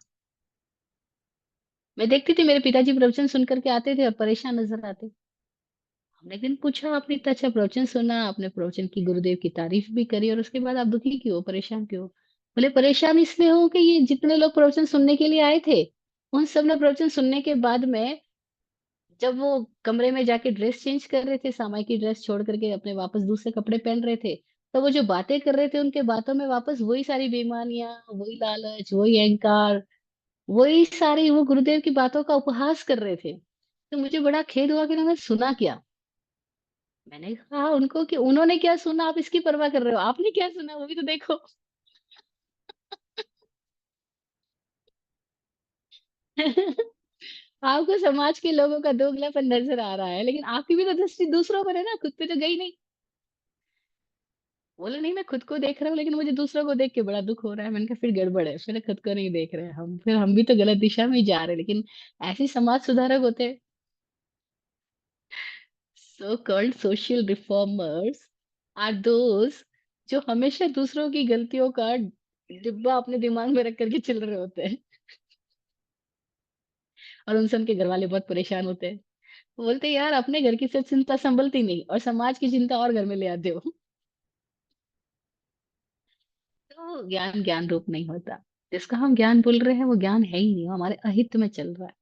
मैं देखती थी मेरे पिताजी प्रवचन सुन करके आते थे और परेशान नजर आते, हमने एक दिन पूछा, आपने इतना अच्छा प्रवचन सुना, आपने प्रवचन की, गुरुदेव की तारीफ भी करी, और उसके बाद आप दुखी क्यों, परेशान क्यों? बोले परेशान इसलिए हूँ कि ये जितने लोग प्रवचन सुनने के लिए आए थे, उन सब ने प्रवचन सुनने के बाद में, जब वो कमरे में जाके ड्रेस चेंज कर रहे थे, सामाई की ड्रेस छोड़ करके अपने वापस दूसरे कपड़े पहन रहे थे, तो वो जो बातें कर रहे थे, उनके बातों में वापस वही सारी बेईमानियां, वही लालच, वही अहंकार, वही सारी वो गुरुदेव की बातों का उपहास कर रहे थे। तो मुझे बड़ा खेद हुआ कि मैंने सुना क्या। मैंने कहा उनको कि उन्होंने क्या सुना, आप इसकी परवाह कर रहे हो, आपने क्या सुना वो भी तो देखो। आपको समाज के लोगों का दोगलापन नजर आ रहा है, लेकिन आपकी भी तो दृष्टि दूसरों पर है ना, खुद पे तो गई नहीं। बोले नहीं, मैं खुद को देख रहा हूँ, लेकिन मुझे दूसरों को देख के बड़ा दुख हो रहा है। मैंने कहा फिर गड़बड़ है, फिर खुद को नहीं देख रहे हैं हम, फिर हम भी तो गलत दिशा में ही जा रहे हैं। लेकिन ऐसे ही समाज सुधारक होते हैं। So called social reformers are those जो हमेशा दूसरों की गलतियों का डिब्बा अपने दिमाग में रख करके चल रहे होते हैं, और उनसे उनके घर वाले बहुत परेशान होते हैं। वो बोलते हैं, यार अपने घर की सब चिंता संभलती नहीं, और समाज की चिंता और घर में ले आते हो। तो ज्ञान ज्ञान रूप नहीं होता। जिसका हम ज्ञान बोल रहे हैं वो ज्ञान है ही नहीं, वो हमारे अहित में चल रहा है।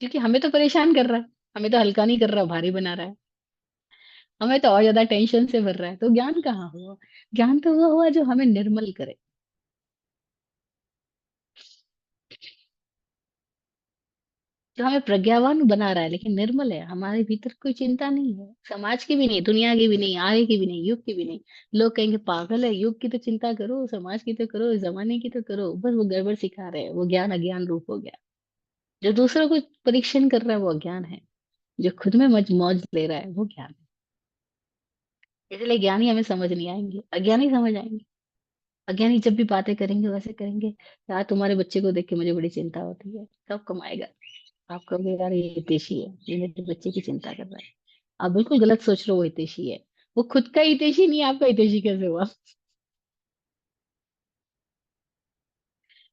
क्योंकि हमें तो परेशान कर रहा है, हमें तो हल्का नहीं कर रहा, भारी बना रहा है, हमें तो और ज्यादा टेंशन से भर रहा है। तो ज्ञान कहाँ हुआ? ज्ञान तो वो हुआ जो हमें निर्मल करे, जो हमें प्रज्ञावान बना रहा है, लेकिन निर्मल है, हमारे भीतर कोई चिंता नहीं है, समाज की भी नहीं, दुनिया की भी नहीं, आगे की भी नहीं, युग की भी नहीं। लोग कहेंगे पागल है, युग की तो चिंता करो, समाज की तो करो, जमाने की तो करो, बस वो गड़बड़ सिखा रहे हैं। वो ज्ञान अज्ञान रूप हो गया। जो दूसरों को परीक्षण कर रहा है वो अज्ञान है, जो खुद में मज मौज ले रहा है वो ज्ञान है। इसलिए ज्ञानी हमें समझ नहीं आएंगे, अज्ञानी समझ आएंगे। अज्ञानी जब भी बातें करेंगे वैसे करेंगे, यार तुम्हारे बच्चे को देख के मुझे बड़ी चिंता होती है, कब कमाएगा। आप कहोगे यार ये हितैषी है, ये मेरे बच्चे की चिंता कर रहा है। आप बिल्कुल गलत सोच रहे हो, वो हितैषी है। वो खुद का हितैषी नहीं है, आपका हितैषी कैसे हुआ?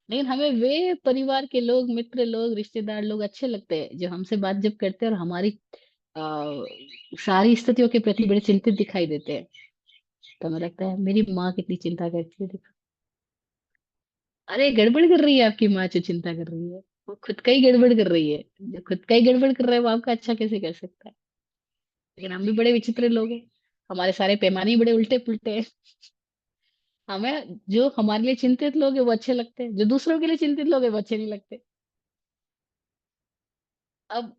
लेकिन हमें वे परिवार के लोग, मित्र लोग, रिश्तेदार लोग अच्छे लगते हैं, जो हमसे बात जब करते हैं और हमारी आ, सारी स्थितियों के प्रति बड़े चिंतित दिखाई देते हैं। तो हमें लगता है मेरी माँ कितनी चिंता करती है, देखो। अरे गड़बड़ कर रही है आपकी माँ जो चिंता कर रही है, वो खुद का ही गड़बड़ कर रही है। जो खुद का ही गड़बड़ कर रहा है वो आपका अच्छा कैसे कर सकता है? लेकिन हम भी बड़े विचित्र लोग हैं, हमारे सारे पैमाने ही बड़े उल्टे पुल्टे हैं। हमें जो हमारे लिए चिंतित लोग हैं वो अच्छे लगते हैं, जो दूसरों के लिए चिंतित लोग हैं वो अच्छे नहीं लगते। अब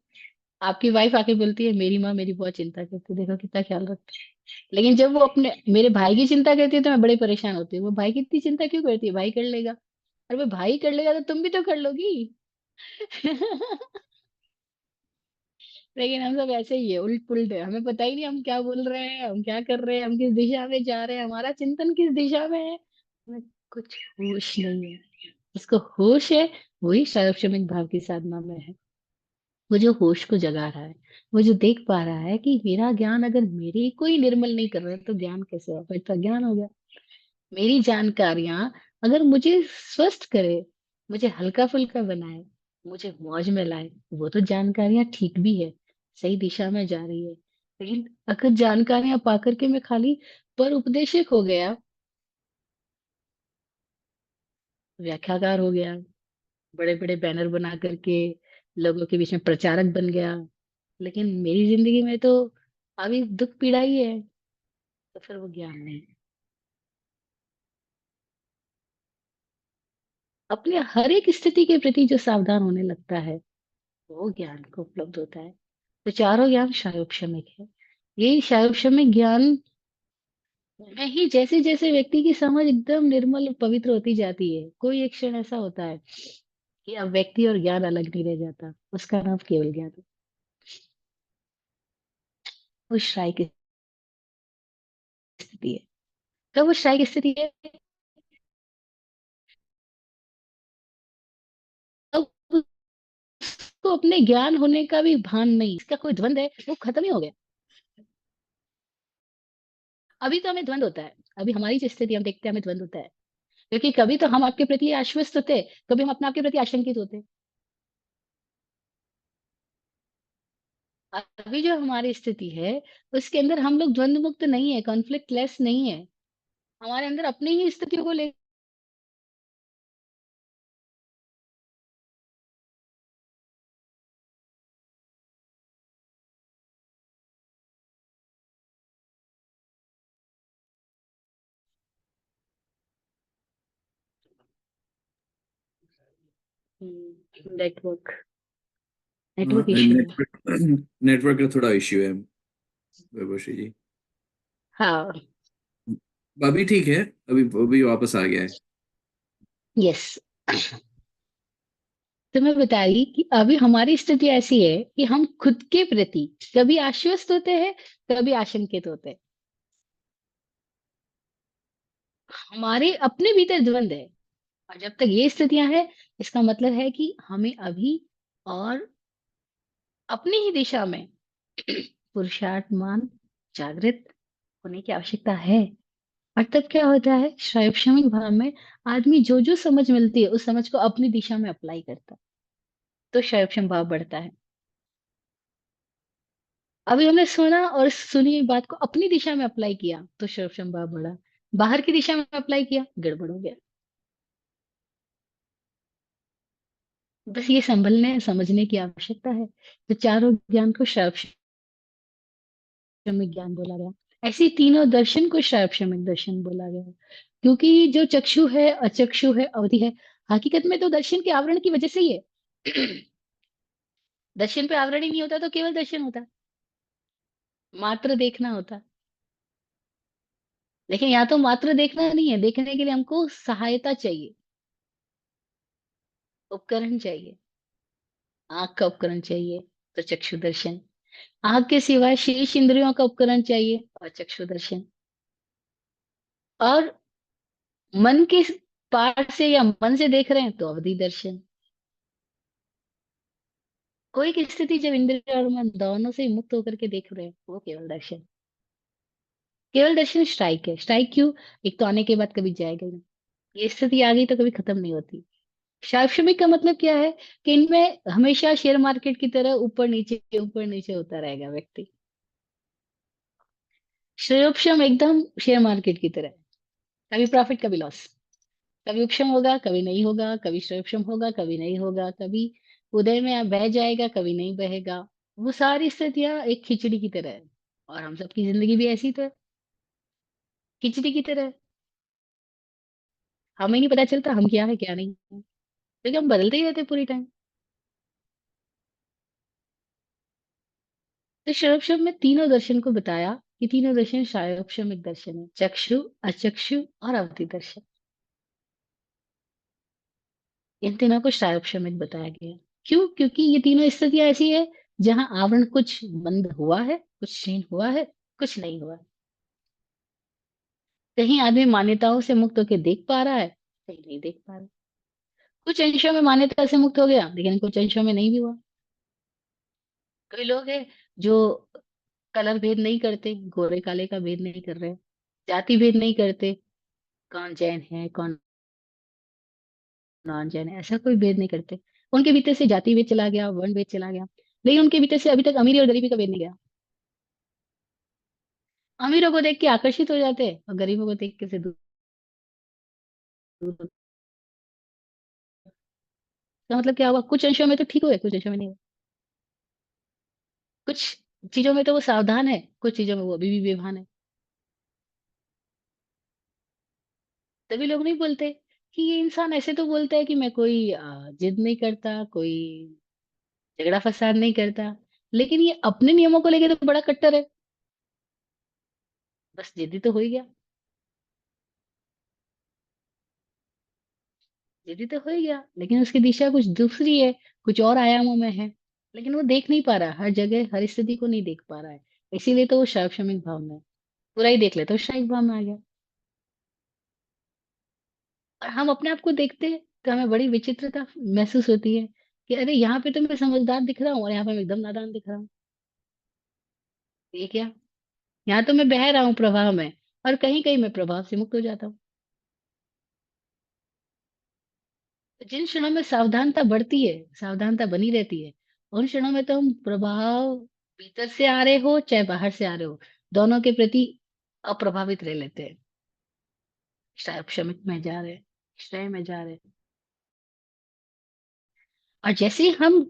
आपकी वाइफ आके बोलती है मेरी माँ मेरी बहुत चिंता करती है, देखो कितना ख्याल रखती है। लेकिन जब वो अपने मेरे भाई की चिंता करती है तो मैं बड़ी परेशान होती हूँ, वो भाई की इतनी चिंता क्यों करती है, भाई कर लेगा। अरे वो भाई कर लेगा तो तुम भी तो कर लोगी। लेकिन हम सब ऐसे ही है, उल्ट पुल्ट है, हमें पता ही नहीं हम क्या बोल रहे हैं, हम क्या कर रहे हैं, हम किस दिशा में जा रहे हैं, हमारा चिंतन किस दिशा में है, हमें कुछ होश नहीं है। जिसको होश है वही सार्वक्षमिक भाव की साधना में है। वो जो होश को जगा रहा है, वो जो देख पा रहा है कि मेरा ज्ञान अगर मेरे को ही निर्मल नहीं कर रहा है, तो ज्ञान कैसे होगा, फिर तो ज्ञान हो गया। मेरी जानकारियां अगर मुझे स्वस्थ करे, मुझे हल्का फुल्का बनाए, मुझे मौज में लाए, वो तो जानकारियां ठीक भी है, सही दिशा में जा रही है। लेकिन अगर जानकारियां पा करके मैं खाली पर उपदेशक हो गया, व्याख्याकार हो गया, बड़े बड़े बैनर बना करके लोगों के बीच में प्रचारक बन गया, लेकिन मेरी जिंदगी में तो अभी दुख पीड़ा ही है, तो फिर वो ज्ञान नहीं। अपने हर एक स्थिति के प्रति जो सावधान होने लगता है वो ज्ञान को उपलब्ध होता है। तो चारों ज्ञान शायोपशमिक है। यही शायोपशमिक ज्ञान में ही जैसे जैसे व्यक्ति की समझ एकदम निर्मल और पवित्र होती जाती है, कोई एक क्षण ऐसा होता है कि अब व्यक्ति और ज्ञान अलग नहीं रह जाता, उसका नाम केवल ज्ञान है। वो श्राई की स्थिति है। कब वो श्राई की स्थिति है? अब उसको अपने ज्ञान होने का भी भान नहीं, इसका कोई द्वंद है वो खत्म ही हो गया। अभी तो हमें द्वंद होता है, अभी हमारी जो स्थिति हम देखते हैं हमें द्वंद होता है, क्योंकि कभी तो हम आपके प्रति आश्वस्त होते, कभी हम अपने आपके प्रति आशंकित होते। अभी जो हमारी स्थिति है, उसके अंदर हम लोग द्वंद मुक्त नहीं है, कॉन्फ्लिक्ट लेस नहीं है। हमारे अंदर अपनी ही स्थितियों को ले नेटवर्क हाँ, नेटवर्क इश्यू है। नेटवर्क नेटवर्क का थोड़ा इश्यू है वैभवश्री जी। हाँ, अभी ठीक है, अभी अभी वापस आ गया है। यस। तो मैं बता रही कि अभी हमारी स्थिति ऐसी है कि हम खुद के प्रति कभी आश्वस्त होते हैं, कभी आशंकित होते हैं। हमारे अपने भीतर द्वंद है, और जब तक ये स्थितियां हैं, इसका मतलब है कि हमें अभी और अपनी ही दिशा में पुरुषार्थमान जागृत होने की आवश्यकता है। और तब क्या होता है, शैक्षणिक भाव में आदमी जो जो समझ मिलती है, उस समझ को अपनी दिशा में अप्लाई करता है, तो शैक्षणिक भाव बढ़ता है। अभी हमने सुना और सुनी हुई बात को अपनी दिशा में अप्लाई किया, तो शैक्षणिक भाव बढ़ा। बाहर की दिशा में अप्लाई किया, गड़बड़ हो गया। बस ये संभलने समझने की आवश्यकता है। तो चारों ज्ञान को शैक्षणिक ज्ञान बोला गया। ऐसे ही तीनों दर्शन को शैक्षणिक दर्शन बोला गया, क्योंकि जो चक्षु है, अचक्षु है, अवधि है, हकीकत में तो दर्शन के आवरण की वजह से ही है। दर्शन पे आवरण ही नहीं होता तो केवल दर्शन होता, मात्र देखना होता। लेकिन यहाँ तो मात्र देखना नहीं है, देखने के लिए हमको सहायता चाहिए, उपकरण चाहिए। आंख का उपकरण चाहिए, तो चक्षु दर्शन। आंख के सिवाय शेष इंद्रियों का उपकरण चाहिए, और चक्षु दर्शन। और मन के पार से या मन से देख रहे हैं, तो अवधि दर्शन। कोई की स्थिति जब इंद्रिय और मन दोनों से मुक्त होकर के देख रहे हैं, वो केवल दर्शन। केवल दर्शन स्ट्राइक है। स्ट्राइक क्यों? एक तो आने के बाद कभी जाएगा ही नहीं। ये स्थिति आ गई तो कभी खत्म नहीं होती। सार्वभौमिक का मतलब क्या है, कि इनमें हमेशा शेयर मार्केट की तरह ऊपर नीचे होता रहेगा व्यक्ति। श्रेयोपशम एकदम शेयर मार्केट की तरह है। कभी प्रॉफिट कभी लॉस। कभी उपशम होगा, कभी नहीं होगा, कभी श्रेयोपशम होगा, कभी नहीं होगा, कभी उदय में बह जाएगा, कभी नहीं बहेगा। वो सारी स्थितियां एक खिचड़ी की तरह है। और हम सबकी जिंदगी भी ऐसी तो है, खिचड़ी की तरह है। हमें नहीं पता चलता हम क्या है क्या नहीं है, क्योंकि हम बदलते ही रहते हैं पूरी टाइम। तो श्रेयोपशम में तीनों दर्शन को बताया कि तीनों दर्शन शायोपशम एक दर्शन है, चक्षु, अचक्षु और अवधि दर्शन। इन तीनों को शायोपशमिक बताया गया। क्यों? क्योंकि ये तीनों स्थितियां ऐसी है जहां आवरण कुछ बंद हुआ है, कुछ क्षीण हुआ है, कुछ नहीं हुआ है। कहीं आदमी मान्यताओं से मुक्त होकर देख पा रहा है, कहीं नहीं देख पा रहा। कुछ अंशों में मान्यता से मुक्त हो गया, लेकिन कुछ अंशों में नहीं भी हुआ। कई लोग हैं जो कलर भेद नहीं करते, गोरे काले का भेद नहीं कर रहे, जाति भेद नहीं करते, कौन जैन है कौन नॉन जैन है, ऐसा कोई भेद नहीं करते। उनके भीतर से जाति भेद चला गया, वर्ण भेद चला गया, लेकिन उनके भीतर से अभी तक अमीरी और गरीबी का भेद नहीं गया। अमीरों को देख के आकर्षित हो जाते हैं, और गरीबों को देख के से दूर दूर। का मतलब क्या हुआ, कुछ अंशों में तो ठीक हुए, कुछ अंशों में नहीं हुए। कुछ चीजों में तो वो सावधान है, कुछ चीजों में वो अभी भी बेभान है। तभी लोग नहीं बोलते कि ये इंसान ऐसे तो बोलता है कि मैं कोई जिद नहीं करता, कोई झगड़ा फसाद नहीं करता, लेकिन ये अपने नियमों को लेके तो बड़ा कट्टर है। बस जिद्दी तो हो ही गया, जिद्दी तो हो ही गया, लेकिन उसकी दिशा कुछ दूसरी है, कुछ और आयामों में है। लेकिन वो देख नहीं पा रहा, हर जगह हर स्थिति को नहीं देख पा रहा है। इसीलिए तो वो शैक्षणिक भाव में है। पूरा ही देख ले तो शायिक भाव में आ गया। और हम अपने आप को देखते हैं तो हमें बड़ी विचित्रता महसूस होती है कि अरे यहाँ पे तो मैं समझदार दिख रहा हूँ, और यहाँ पे मैं एकदम नादान दिख रहा हूँ। ये क्या? यहाँ तो मैं बह रहा हूँ प्रवाह में, और कहीं कहीं मैं प्रभाव से मुक्त हो जाता हूँ। तो जिन क्षणों में सावधानता बढ़ती है, सावधानता बनी रहती है, उन क्षणों में तो हम प्रभाव भीतर से आ रहे हो चाहे बाहर से आ रहे हो, दोनों के प्रति अप्रभावित रह लेते हैं। क्षमित में जा रहे हैं, श्रेय में जा रहे हैं। और जैसे ही हम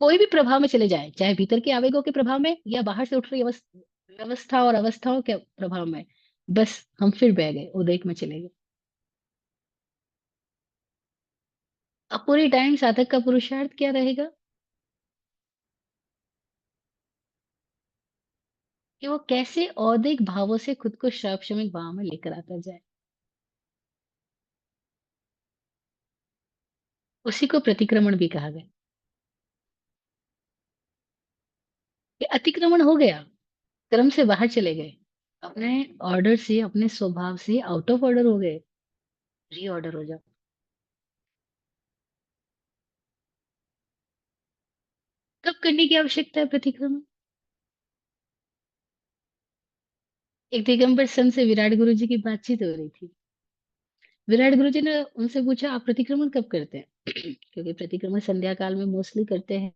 कोई भी प्रभाव में चले जाए, चाहे भीतर के आवेगों के प्रभाव में या बाहर से उठ रही व्यवस्था और अवस्थाओं के प्रभाव में, बस हम फिर बह गए, उद्रेक में चले गए। अब पूरी टाइम साधक का पुरुषार्थ क्या रहेगा कि वो कैसे औदिक भावों से खुद को श्राप भाव में लेकर आता जाए। उसी को प्रतिक्रमण भी कहा गया। कि अतिक्रमण हो गया, क्रम से बाहर चले गए, अपने ऑर्डर से, अपने स्वभाव से आउट ऑफ ऑर्डर हो गए, रीऑर्डर हो जाओ। कब करने की आवश्यकता है प्रतिक्रमण? एक दिगंबर संत से विराट गुरु जी की बातचीत हो रही थी। विराट गुरु जी ने उनसे पूछा, आप प्रतिक्रमण कब करते हैं? क्योंकि प्रतिक्रमण संध्या काल में मोस्टली करते हैं।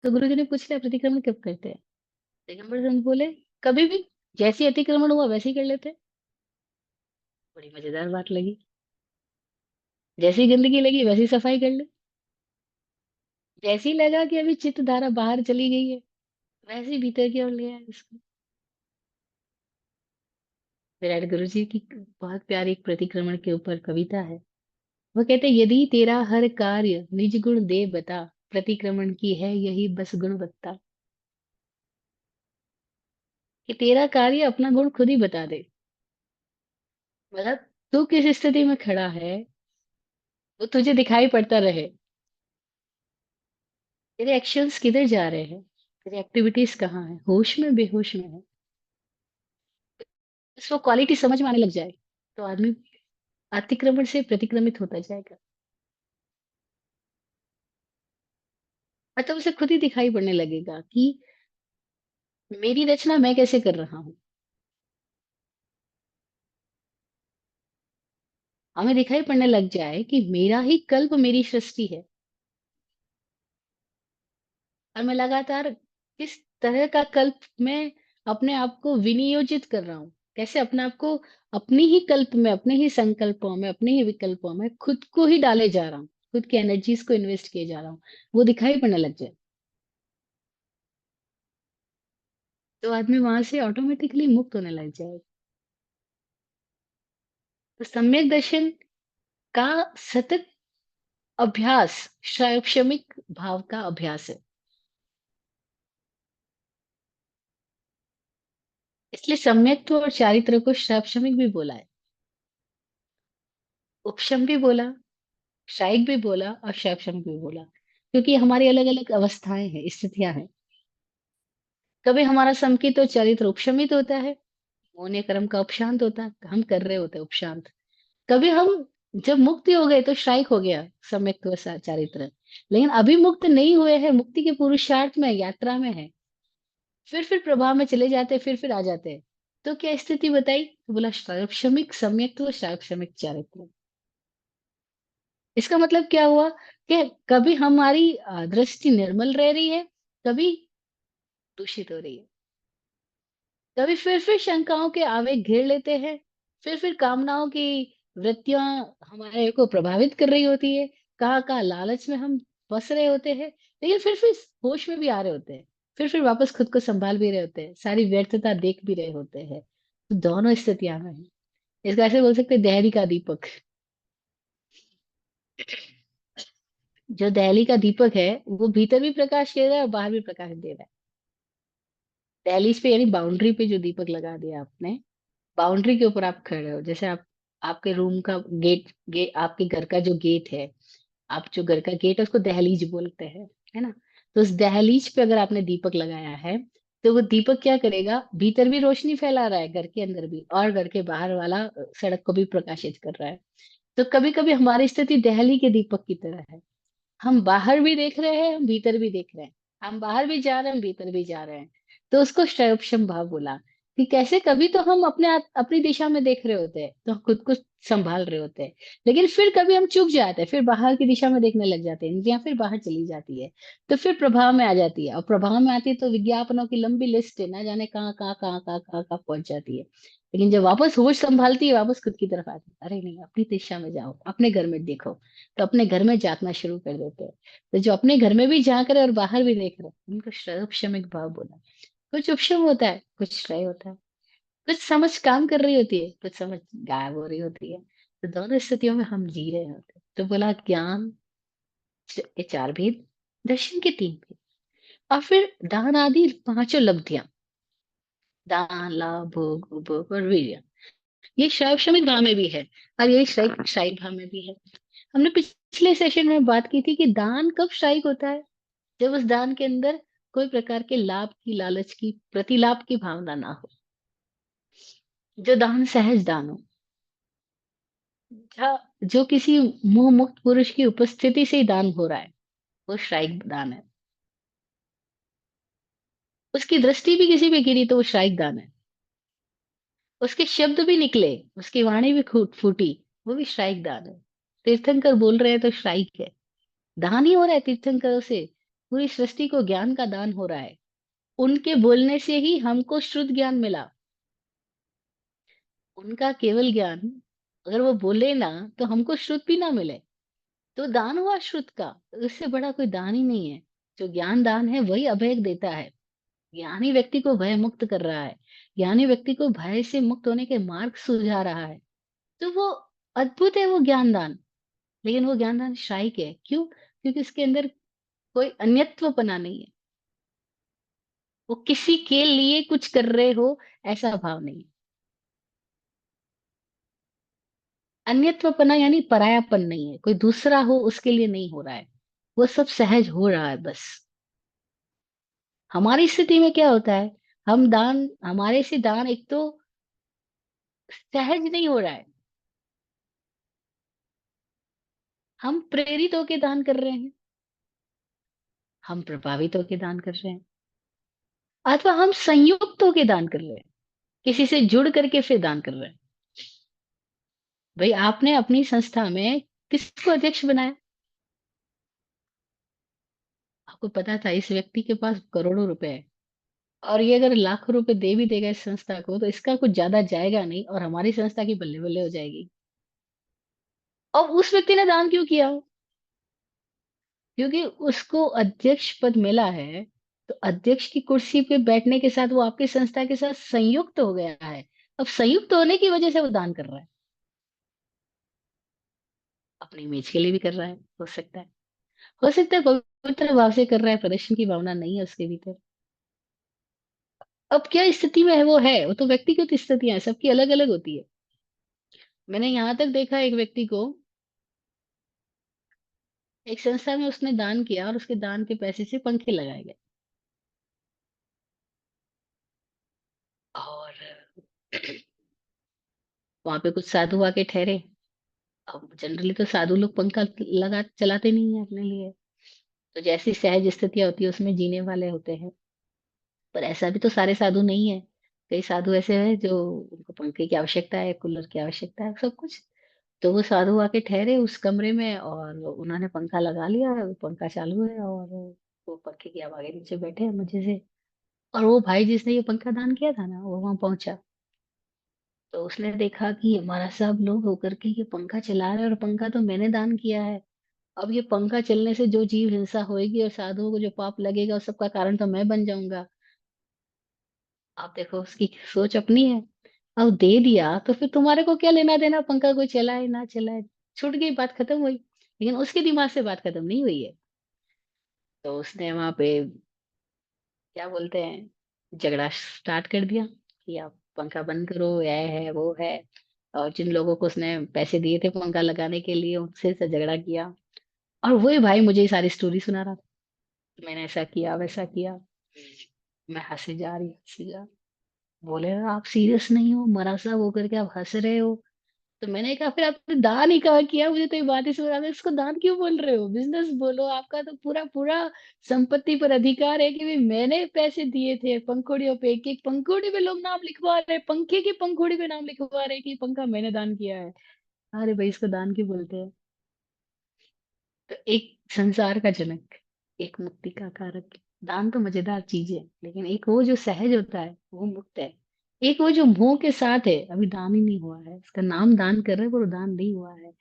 तो गुरु जी ने पूछ लिया, प्रतिक्रमण कब करते हैं? दिगंबर संत बोले, कभी भी, जैसे ही अतिक्रमण हुआ वैसे ही कर लेते हैं। बड़ी मजेदार बात लगी। जैसी ही गंदगी लगी वैसी सफाई कर ले। जैसे ही लगा कि अभी चित्त धारा बाहर चली गई है, वैसे ही भीतर की ओर ले आए इसको। विराट गुरु जी की बहुत प्यारी एक प्रतिक्रमण के ऊपर कविता है। वो कहते हैं, यदि तेरा हर कार्य निज गुण दे बता, प्रतिक्रमण की है यही बस गुणवत्ता। कि तेरा कार्य अपना गुण खुद ही बता दे। मतलब तू किस स्थिति में खड़ा है, वो तुझे दिखाई पड़ता रहे। तेरे एक्शंस किधर जा रहे हैं, तेरी एक्टिविटीज कहाँ है, होश में बेहोश में है। इसको क्वालिटी समझ में आने लग जाए, तो आदमी अतिक्रमण से प्रतिक्रमित होता जाएगा। मतलब उसे खुद ही दिखाई पड़ने लगेगा कि मेरी रचना मैं कैसे कर रहा हूँ। हमें दिखाई पड़ने लग जाए कि मेरा ही कल्प मेरी सृष्टि है, और मैं लगातार किस तरह का कल्प में अपने आप को विनियोजित कर रहा हूँ। कैसे अपने आप को अपनी ही कल्प में, अपने ही संकल्पों में, अपने ही विकल्पों में खुद को ही डाले जा रहा हूँ, खुद की एनर्जीज को इन्वेस्ट किए जा रहा हूँ। वो दिखाई पड़ने लग जाए, तो आदमी वहां से ऑटोमेटिकली मुक्त होने लग जाए। तो सम्यक दर्शन का सतत अभ्यास शैक्षणिक भाव का अभ्यास है। इसलिए सम्यक्त्व और चारित्र को शैक्षणिक भी बोला है, उपशम भी बोला, शाइक भी बोला और शैक्षणिक भी बोला। क्योंकि हमारी अलग अलग अवस्थाएं हैं, स्थितियां हैं। कभी हमारा समकित और चरित्र उपशमित होता है, मौन कर्म का उपशांत होता है, हम कर रहे होते हैं उपशांत। कभी हम जब मुक्ति हो गए तो शाइक हो गया सम्यक्त्व चारित्र। लेकिन अभी मुक्त नहीं हुए हैं, मुक्ति के पुरुषार्थ में, यात्रा में है, फिर प्रभाव में चले जाते हैं, फिर आ जाते हैं। तो क्या स्थिति बताई? तो बोला शैक्षणिक सम्यक्त्व, शैक्षणिक चारित्र। इसका मतलब क्या हुआ कि कभी हमारी दृष्टि निर्मल रह रही है, कभी दूषित हो रही है। कभी फिर शंकाओं के आवेग घेर लेते हैं, फिर कामनाओं की वृत्तियां हमारे को प्रभावित कर रही होती है। कहाँ लालच में हम फंस रहे होते हैं, लेकिन फिर होश में भी आ रहे होते हैं। फिर वापस खुद को संभाल भी रहे होते हैं, सारी व्यर्थता देख भी रहे होते हैं। तो दोनों स्थितियां में है। इसका ऐसे बोल सकते हैं, दहरी का दीपक। जो दहली का दीपक है, वो भीतर भी प्रकाश दे रहा है और बाहर भी प्रकाश दे रहा है। दहलीज पे यानी बाउंड्री पे जो दीपक लगा दिया आपने, बाउंड्री के ऊपर आप खड़े हो। जैसे आप, आपके रूम का गेट, आपके घर का जो गेट है, आप जो घर का गेट है उसको दहलीज बोलते हैं, है ना? तो उस दहलीज पे अगर आपने दीपक लगाया है, तो वो दीपक क्या करेगा, भीतर भी रोशनी फैला रहा है, घर के अंदर भी, और घर के बाहर वाला सड़क को भी प्रकाशित कर रहा है। तो कभी कभी हमारी स्थिति दहली के दीपक की तरह है। हम बाहर भी देख रहे हैं, हम भीतर भी देख रहे हैं। हम बाहर भी जा रहे हैं, हम भीतर भी जा रहे हैं। तो उसको क्षयक्षम भाव बोला कि कैसे कभी तो हम अपनी दिशा में देख रहे होते हैं, तो खुद को संभाल रहे होते हैं, लेकिन फिर कभी हम चूक जाते हैं, फिर बाहर की दिशा में देखने लग जाते हैं, या फिर बाहर चली जाती है, तो फिर प्रभाव में आ जाती है, और प्रभाव में आती है तो विज्ञापनों की लंबी लिस्ट है, ना जाने कहाँ कहाँ कहाँ कहाँ कहाँ कहाँ पहुंच जाती है। लेकिन जब वापस होश संभालती है, वापस खुद की तरफ आती है, अरे नहीं, अपनी दिशा में जाओ, अपने घर में देखो, तो अपने घर में झांकना शुरू कर देते हैं। तो जो अपने घर में भी झांक रहे और बाहर भी देख रहे हैं, उनको श्रवक्षमिक भाव बोला। कुछ उपशम होता है, कुछ श्रेय होता है, कुछ समझ काम कर रही होती है, कुछ समझ गायब हो रही होती है। तो दोनों स्थितियों में हम जी रहे होते हैं। तो बोला ज्ञान के चार भेद, दर्शन के तीन भेद, और फिर दान आदि पांचों लब्धियां, दान, लाभ, भोग, उपभोग और वीर्य, ये शैव भाव में भी है, और ये शाही भाव में भी है। हमने पिछले सेशन में बात की थी कि दान कब शाही होता है, जब उस दान के अंदर कोई प्रकार के लाभ की, लालच की, प्रतिलाभ की भावना ना हो, जो दान सहज दान हो, जो किसी मोह मुक्त पुरुष की उपस्थिति से ही दान हो रहा है, वो श्राइक दान है। उसकी दृष्टि भी किसी पे गिरी तो वो श्राइक दान है। उसके शब्द भी निकले, उसकी वाणी भी फूटी, वो भी श्राइक दान है। तीर्थंकर बोल रहे हैं तो श्राइक है, दान ही हो रहा है तीर्थंकरों से। पूरी सृष्टि को ज्ञान का दान हो रहा है। उनके बोलने से ही हमको शुद्ध ज्ञान मिला। उनका केवल ज्ञान, अगर वो बोले ना तो हमको शुद्ध भी ना मिले, तो दान हुआ शुद्ध का। इससे बड़ा कोई दान ही नहीं है। जो ज्ञान दान है वही अभय देता है। ज्ञानी व्यक्ति को भय मुक्त कर रहा है, ज्ञानी व्यक्ति को भय से मुक्त होने के मार्ग सुझा रहा है। तो वो अद्भुत है वो ज्ञानदान। लेकिन वो ज्ञानदान शाइक है, क्यों? क्योंकि उसके अंदर कोई अन्यत्वपना नहीं है। वो किसी के लिए कुछ कर रहे हो, ऐसा भाव नहीं है। अन्यत्वपना यानी परायापन नहीं है, कोई दूसरा हो उसके लिए नहीं हो रहा है। वो सब सहज हो रहा है बस। हमारी स्थिति में क्या होता है, हम दान, हमारे से दान एक तो सहज नहीं हो रहा है, हम प्रेरित होके दान कर रहे हैं, हम प्रभावित होके दान कर रहे हैं, अथवा हम संयुक्त होके दान कर रहे हैं, किसी से जुड़ करके फिर दान कर रहे हैं। भाई आपने अपनी संस्था में किसको अध्यक्ष बनाया? आपको पता था इस व्यक्ति के पास करोड़ों रुपए है, और ये अगर लाखों रुपए दे भी देगा इस संस्था को, तो इसका कुछ ज्यादा जाएगा नहीं, और हमारी संस्था की बल्ले बल्ले हो जाएगी। और उस व्यक्ति ने दान क्यों किया? क्योंकि उसको अध्यक्ष पद मिला है, तो अध्यक्ष की कुर्सी पे बैठने के साथ वो आपकी संस्था के साथ संयुक्त हो गया है। अब संयुक्त होने की वजह से वो दान कर रहा है। अपनी इमेज के लिए भी कर रहा है, हो सकता है, हो सकता है पवित्र भाव से कर रहा है, प्रदर्शन की भावना नहीं है उसके भीतर। अब क्या स्थिति में है, वो तो व्यक्तिगत स्थितियां हैं, सबकी अलग अलग होती है। मैंने यहाँ तक देखा एक व्यक्ति को, एक संस्था में उसने दान किया, और उसके दान के पैसे से पंखे लगाए गए। और वहां पे कुछ साधु आके ठहरे। अब जनरली तो साधु लोग पंखा लगा चलाते नहीं है अपने लिए, तो जैसी सहज स्थितियां होती है उसमें जीने वाले होते हैं। पर ऐसा भी तो सारे साधु नहीं है। कई साधु ऐसे हैं जो, उनको पंखे की आवश्यकता है, कूलर की आवश्यकता है, सब कुछ। तो वो साधु आके ठहरे उस कमरे में, और उन्होंने पंखा लगा लिया, पंखा चालू है, और वो पंखे की हवा के नीचे बैठे हैं मजे से। और वो भाई जिसने ये पंखा दान किया था ना, वो वहां पहुंचा, तो उसने देखा कि हमारा सब लोग होकर के ये पंखा चला रहे हैं, और पंखा तो मैंने दान किया है। अब ये पंखा चलने से जो जीव हिंसा होएगी और साधुओं को जो पाप लगेगा, उस सबका कारण तो मैं बन जाऊंगा। आप देखो उसकी सोच अपनी है। अब दे दिया तो फिर तुम्हारे को क्या लेना देना, पंखा कोई चलाए ना चलाए, छूट गई, बात खत्म हुई। लेकिन उसके दिमाग से बात खत्म नहीं हुई है। तो उसने वहां पे, क्या बोलते हैं, झगड़ा स्टार्ट कर दिया कि आप पंखा बंद करो, यह है वो है। और जिन लोगों को उसने पैसे दिए थे पंखा लगाने के लिए, उनसे से झगड़ा किया। और वही भाई मुझे ये सारी स्टोरी सुना रहा था, मैंने ऐसा किया वैसा किया। मैं हंसे जा रही, हंसे जा। बोले आप सीरियस नहीं हो, मरा सा होकर के आप हंस रहे हो? तो मैंने कहा फिर आपने दान ही कहा किया, मुझे तो ये बात ही समझ आ गई, इसको दान क्यों बोल रहे हो? बिज़नेस बोलो, आपका तो पूरा पूरा संपत्ति पर अधिकार है कि भई मैंने पैसे दिए थे पंखुड़ियों पे, एक-एक पंखुड़ी पे लोग नाम लिखवा रहे हैं, पंखे की पंखुड़ी पे नाम लिखवा रहे हैं कि ये पंखा मैंने दान किया है। अरे भई इसको दान क्यों बोलते हैं? तो एक संसार का जनक, एक मुक्ति का कारक। दान तो मज़ेदार चीज़ है, लेकिन एक वो जो सहज होता है, वो मुक्त है। एक वो जो मोह के साथ है, अभी दान ही नहीं हुआ है, इसका नाम दान कर रहे हैं, पर वो दान नहीं हुआ है।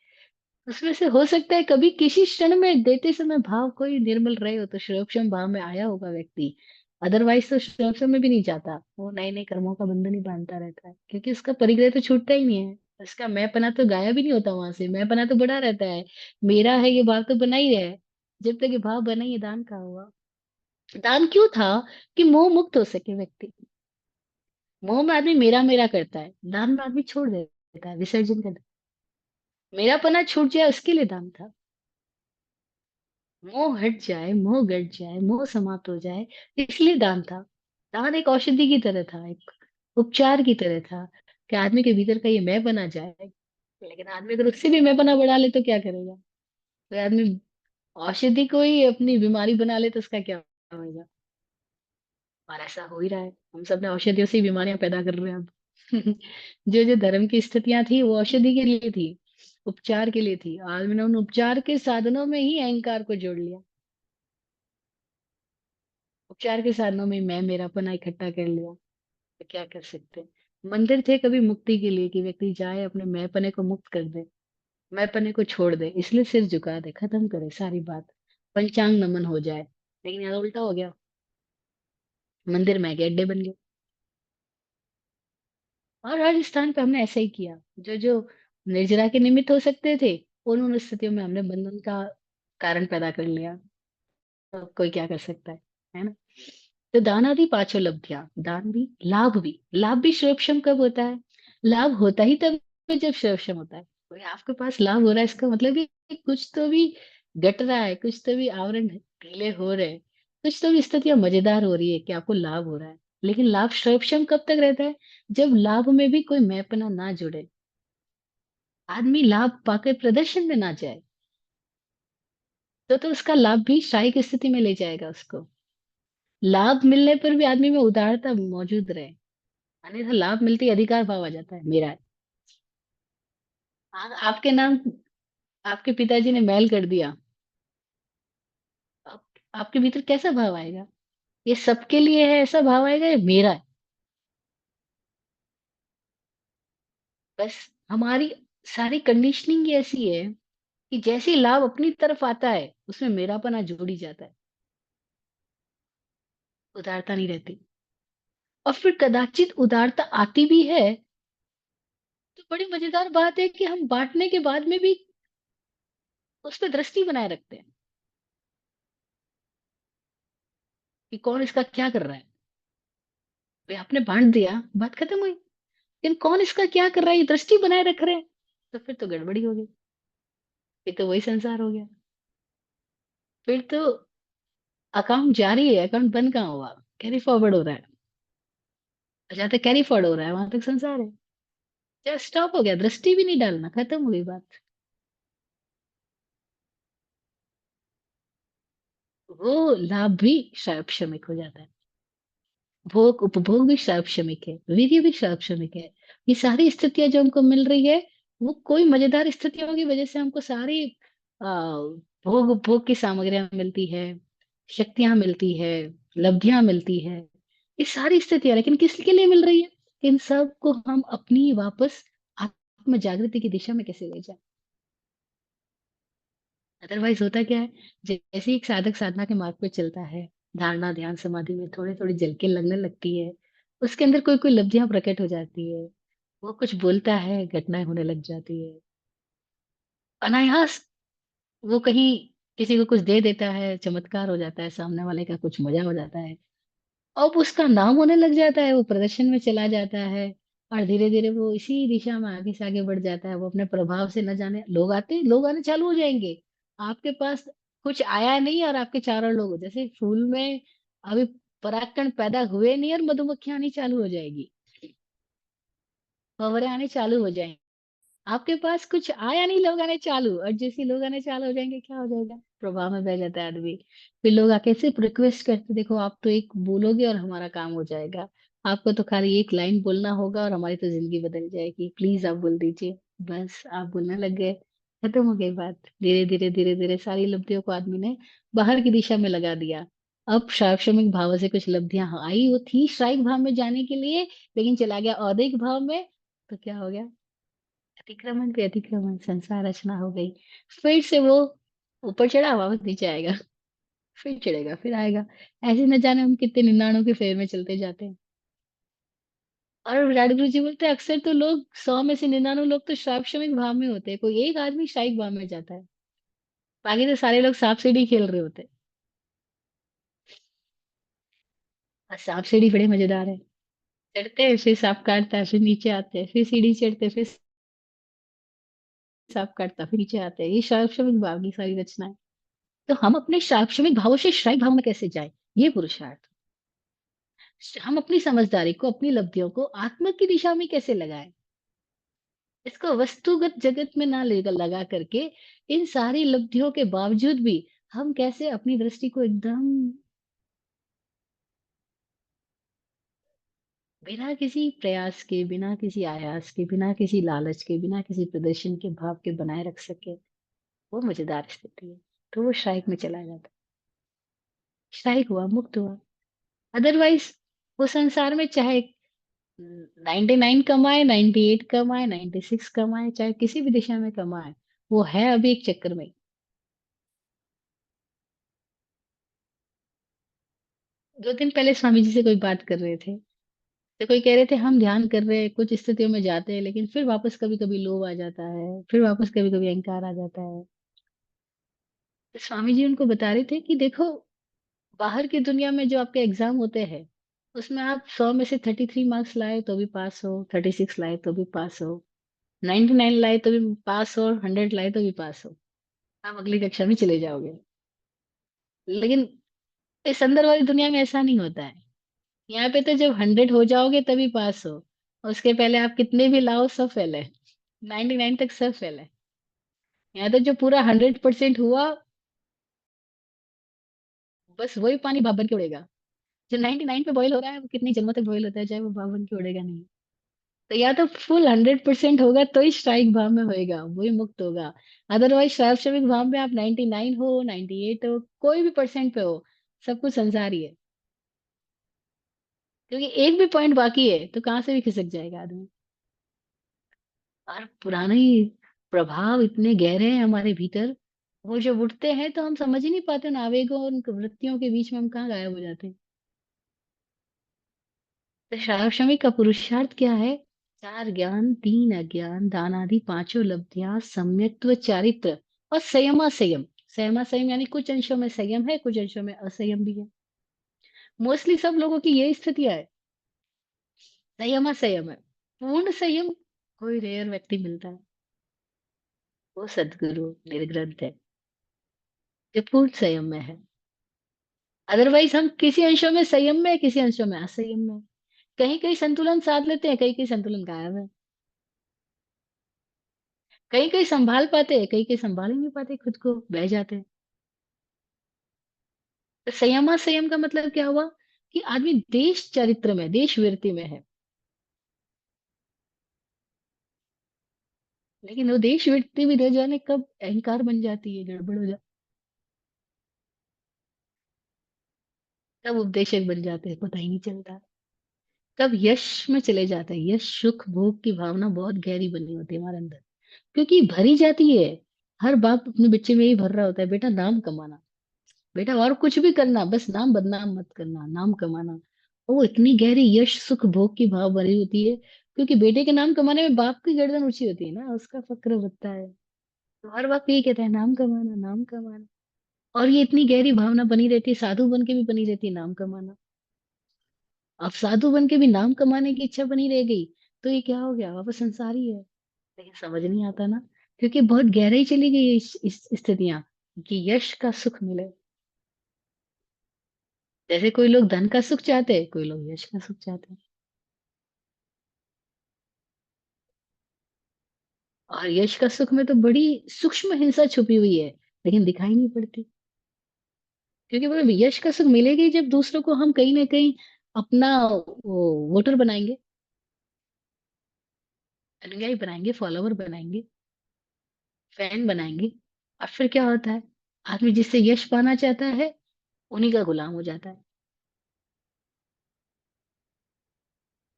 उसमें से हो सकता है कभी किसी क्षण में देते समय भाव कोई निर्मल रहे हो तो श्रोक्षम भाव में आया होगा व्यक्ति। अदरवाइज तो श्रोक्षम में भी नहीं जाता, वो नए नए कर्मों का बंधन ही बांधता रहता है, क्योंकि उसका परिग्रह तो छूटता ही नहीं है। उसका मैंपना तो गायब ही नहीं होता, वहां से मैंपना तो बड़ा रहता है। मेरा है ये भाव तो बना ही है। जब तक ये भाव बना ही है, दान का हुआ। दान क्यों था? कि मोह मुक्त हो सके व्यक्ति। मोह में आदमी मेरा मेरा करता है, दान में आदमी छोड़ देता है, विसर्जन कर देता है। मेरापना छूट जाए उसके लिए दान था। मोह हट जाए, मोह गट जाए, मोह समाप्त हो जाए, इसलिए दान था। दान एक औषधि की तरह था, एक उपचार की तरह था, कि आदमी के भीतर का ये मैं बना जाए। लेकिन आदमी अगर उससे भी मैं बना बढ़ा ले तो क्या करेगा? तो आदमी औषधि को ही अपनी बीमारी बना ले तो उसका क्या होगा? और ऐसा हो ही रहा है, हम सब ने औषधियों से ही बीमारियां पैदा कर रहे हैं अब। जो जो धर्म की स्थितियां थी वो औषधि के लिए थी, उपचार के लिए थी। आदमी ने उन उपचार के साधनों में ही अहंकार को जोड़ लिया। उपचार के साधनों में मैं मेरापना इकट्ठा कर लिया, तो क्या कर सकते हैं? मंदिर थे कभी मुक्ति के लिए, कि व्यक्ति जाए अपने मैंपने को मुक्त कर दे, मैंपने को छोड़ दे, इसलिए सिर झुका दे, खत्म करे सारी बात, पंचांग नमन हो जाए। लेकिन यहाँ उल्टा हो गया, मंदिर में के अड्डे बन गए। और राजस्थान पे हमने ऐसा ही किया, जो जो निर्जरा के निमित्त हो सकते थे, उन स्थितियों में हमने बंधन का कारण पैदा कर लिया। तो कोई क्या कर सकता है ना? तो दानादि पांचों लब्धियां, दान भी, लाभ भी। लाभ भी सर्वक्षम कब होता है? लाभ होता ही तब है जब सर्वक्षम होता है। कोई आपके पास लाभ हो रहा है, इसका मतलब कि कुछ तो भी घट रहा है, कुछ तो भी आवरण ढीले हो रहे हैं, कुछ तो भी स्थितियां मजेदार हो रही है कि आपको लाभ हो रहा है। लेकिन लाभ सर्वक्षम कब तक रहता है? जब लाभ में भी कोई मैपना ना जुड़े, आदमी लाभ पाकर प्रदर्शन में ना जाए, तो उसका लाभ भी शाही की स्थिति में ले जाएगा उसको। लाभ मिलने पर भी आदमी में उदारता मौजूद रहे, अन्यथा लाभ मिलते ही अधिकार भाव आ जाता है, मेरा है। आपके नाम, आपके पिताजी ने महल कर दिया, आप, आपके भीतर कैसा भाव आएगा? ये सबके लिए है ऐसा भाव आएगा, ये मेरा है? बस हमारी सारी कंडीशनिंग ही ऐसी है कि जैसे ही लाभ अपनी तरफ आता है, उसमें मेरापना जुड़ ही जाता है, उदारता नहीं रहती। और फिर कदाचित उदारता आती भी है, तो बड़ी मजेदार बात है कि हम बांटने के बाद में भी उस पर दृष्टि बनाए रखते हैं कि कौन इसका क्या कर रहा है। वे आपने बांट दिया, बात खत्म हुई। लेकिन कौन इसका क्या कर रहा है, ये दृष्टि बनाए रख रहे हैं, तो फिर तो गड़बड़ी हो गई। फिर तो वही संसार हो गया। फिर तो अकाउंट जारी है, अकाउंट बंद कहाँ हुआ? कैरी फॉरवर्ड हो रहा है। जहाँ तक कैरी फॉरवर्ड हो रहा है वहां तक संसार है। जब स्टॉप हो गया, दृष्टि भी नहीं डालना, खत्म हो गई बात। वो लाभ भी श्रमिक हो जाता है। भोग उपभोग भी श्रमिक है, वीर्य भी श्रमिक है। ये सारी स्थितियां जो हमको मिल रही है, वो कोई मजेदार स्थितियों की वजह से हमको सारी भोग उपभोग की सामग्रियां मिलती है, शक्तियां मिलती है, लब्धियां मिलती है। ये सारी स्थितियां लेकिन किसके लिए मिल रही है? इन सब को हम अपनी वापस आत्म जागृति की दिशा में कैसे ले जाए? अदरवाइज होता क्या है, जैसे ही एक साधक साधना के मार्ग पे चलता है, धारणा ध्यान समाधि में थोड़ी थोड़ी झलकें लगने लगती है, उसके अंदर कोई कोई लब्धियां प्रकट हो जाती है, वो कुछ बोलता है, घटनाएं होने लग जाती है, अनायास वो कहीं किसी को कुछ दे देता है, चमत्कार हो जाता है, सामने वाले का कुछ मजा हो जाता है, अब उसका नाम होने लग जाता है, वो प्रदर्शन में चला जाता है, और धीरे धीरे वो इसी दिशा में आगे से आगे बढ़ जाता है। वो अपने प्रभाव से न जाने लोग आने चालू हो जाएंगे। आपके पास कुछ आया नहीं और आपके चारों लोग, जैसे फूल में अभी परागकण पैदा हुए नहीं और मधुमक्खियां आनी चालू हो जाएगी, भंवरे आने चालू हो जाएंगे। आपके पास कुछ आया नहीं, लोग आने चालू, और जैसे ही लोग आने चालू हो जाएंगे, क्या हो जाएगा, प्रभाव में बह जाता है आदमी। फिर लोग आके सिर्फ रिक्वेस्ट करते, देखो आप तो एक बोलोगे और हमारा काम हो जाएगा, आपको तो खाली एक लाइन बोलना होगा और हमारी तो जिंदगी बदल जाएगी, प्लीज आप बोल दीजिए। बस आप बोलने लग गए, खत्म हो गई बात। धीरे धीरे धीरे धीरे सारी लब्धियों को आदमी ने बाहर की दिशा में लगा दिया। अब शाश्वमिक भाव से कुछ लब्धियां आई, वो थी श्राइक भाव में जाने के लिए, लेकिन चला गया औदिक भाव में, तो क्या हो गया, अतिक्रमण पे अतिक्रमण, संसार रचना हो गई। फिर से वो ऊपर चढ़ा, वापस नीचे आएगा, फिर चढ़ेगा, फिर आएगा। ऐसे न जाने हम कितने 99 के फेर में चलते जाते हैं। और विराट गुरु जी बोलते हैं, अक्सर तो लोग 100 में से 99 लोग तो श्रावक भाव में होते हैं, कोई एक आदमी शाइक भाव में जाता है, बाकी तो सारे लोग सांप सीढ़ी खेल रहे होते हैं। और सांप सीढ़ी बड़े मजेदार है, चढ़ते हैं फिर सांप काटता है, फिर नीचे आते हैं, फिर सीढ़ी चढ़ते हैं, फिर सांप काटता है, फिर नीचे आते हैं। ये श्रावक भाव की सारी रचना है। तो हम अपने श्रावक भावों से श्राइक भाव में कैसे जाए, ये पुरुषार्थ। हम अपनी समझदारी को, अपनी लब्धियों को आत्मा की दिशा में कैसे लगाएं, इसको वस्तुगत जगत में ना लगा करके, इन सारी लब्धियों के बावजूद भी हम कैसे अपनी दृष्टि को एकदम बिना किसी प्रयास के, बिना किसी आयास के, बिना किसी लालच के, बिना किसी प्रदर्शन के भाव के बनाए रख सके, वो मजेदार स्थिति है। तो वो श्राइक में चला जाता है, श्राइक हुआ, मुक्त हुआ। अदरवाइज वो संसार में चाहे 99 कमाए, 98 कमाए, 96 कमाए, चाहे किसी भी दिशा में कमाए, वो है अभी एक चक्कर में। 2 दिन पहले स्वामी जी से कोई बात कर रहे थे, तो कोई कह रहे थे हम ध्यान कर रहे हैं, कुछ स्थितियों में जाते हैं, लेकिन फिर वापस कभी कभी लोभ आ जाता है, फिर वापस कभी कभी अहंकार आ जाता है। तो स्वामी जी उनको बता रहे थे कि देखो, बाहर की दुनिया में जो आपके एग्जाम होते हैं, उसमें आप 100 में से 33 मार्क्स लाए तो भी पास हो, 36 लाए तो भी पास हो, 99 लाए तो भी पास हो, और 100 लाए तो भी पास हो, आप अगली कक्षा में चले जाओगे। लेकिन इस अंदर वाली दुनिया में ऐसा नहीं होता है। यहाँ पे तो जब 100 हो जाओगे तभी पास हो, उसके पहले आप कितने भी लाओ सब फेल है, 99 तक सब फेल है। यहाँ तो जो पूरा 100% हुआ, बस वही पानी भाप बन के उड़ेगा। जो 99 पे बॉईल हो रहा है, वो कितनी जन्मों तक बॉईल होता है, चाहे वो भाप बन के उड़ेगा नहीं। तो या तो फुल 100% होगा तो ही स्ट्राइक भाव में होएगा, वही मुक्त होगा। अदरवाइज श्रावक भाव में आप 99 हो, 98 हो, कोई भी परसेंट पे हो, सब कुछ संसार ही है। क्योंकि एक भी पॉइंट बाकी है तो कहाँ से भी खिसक जाएगा आदमी। और पुराने प्रभाव इतने गहरे हैं हमारे भीतर, वो जब उठते हैं तो हम समझ ही नहीं पाते, उन आवेगों और उन वृत्तियों के बीच में हम कहाँ गायब हो जाते हैं। तो शाश्वमी का पुरुषार्थ क्या है, 4 ज्ञान, 3 अज्ञान, दान आदि पांचों लब्धियां, सम्यक्त्व चारित्र, और संयमा संयम। संयमा संयम यानी कुछ अंशों में संयम है, कुछ अंशों में असंयम भी है। मोस्टली सब लोगों की यही स्थितियां है, संयमा संयम है। पूर्ण संयम कोई रेयर व्यक्ति मिलता है, वो सदगुरु निर्ग्रंथ है, जो पूर्ण संयम में है। अदरवाइज हम किसी अंशों में संयम में, किसी अंशों में असंयम में, कहीं कहीं संतुलन साध लेते हैं, कहीं कहीं संतुलन गायब है, कहीं कहीं संभाल पाते हैं, कहीं कहीं संभाल ही नहीं पाते, खुद को बह जाते हैं। तो संयमा संयम का मतलब क्या हुआ, कि आदमी देश चरित्र में, देश वृत्ति में है, लेकिन वो देश वृत्ति भी रह जाने कब अहंकार बन जाती है, गड़बड़ हो जाती, कब उपदेशक बन जाते हैं पता ही नहीं चलता, कब यश में चले जाते हैं। यश सुख भोग की भावना बहुत गहरी बनी होती है हमारे अंदर, क्योंकि भरी जाती है। हर बाप अपने बच्चे में यही भर रहा होता है, बेटा नाम कमाना, बेटा और कुछ भी करना, बस नाम बदनाम मत करना, नाम कमाना। और वो इतनी गहरी यश सुख भोग की भाव भरी होती है, क्योंकि बेटे के नाम कमाने में बाप की गर्दन ऊंची होती है ना, उसका फक्र होता है। तो हर बाप यही कहता है, नाम कमाना, नाम कमाना। और ये इतनी गहरी भावना बनी रहती है, साधु बन के भी बनी रहती है नाम कमाना। अब साधु बन के भी नाम कमाने की इच्छा बनी रह गई, तो ये क्या हो गया, वापस संसार ही है। लेकिन समझ नहीं आता ना, क्योंकि बहुत गहराई चली गई है इस स्थितियां, कि यश का सुख मिले। जैसे कोई लोग धन का सुख चाहते हैं, कोई लोग यश का सुख चाहते हैं। और यश का सुख में तो बड़ी सूक्ष्म हिंसा छुपी हुई है, लेकिन दिखाई नहीं पड़ती। क्योंकि वो यश का सुख मिलेगा ही जब दूसरों को हम कहीं न कहीं अपना वो वोटर बनाएँगे, अनुयायी बनाएँगे, फॉलोवर बनाएँगे, फैन बनाएँगे। और फिर क्या होता है, आदमी जिससे यश पाना चाहता है, उन्हीं का गुलाम हो जाता है।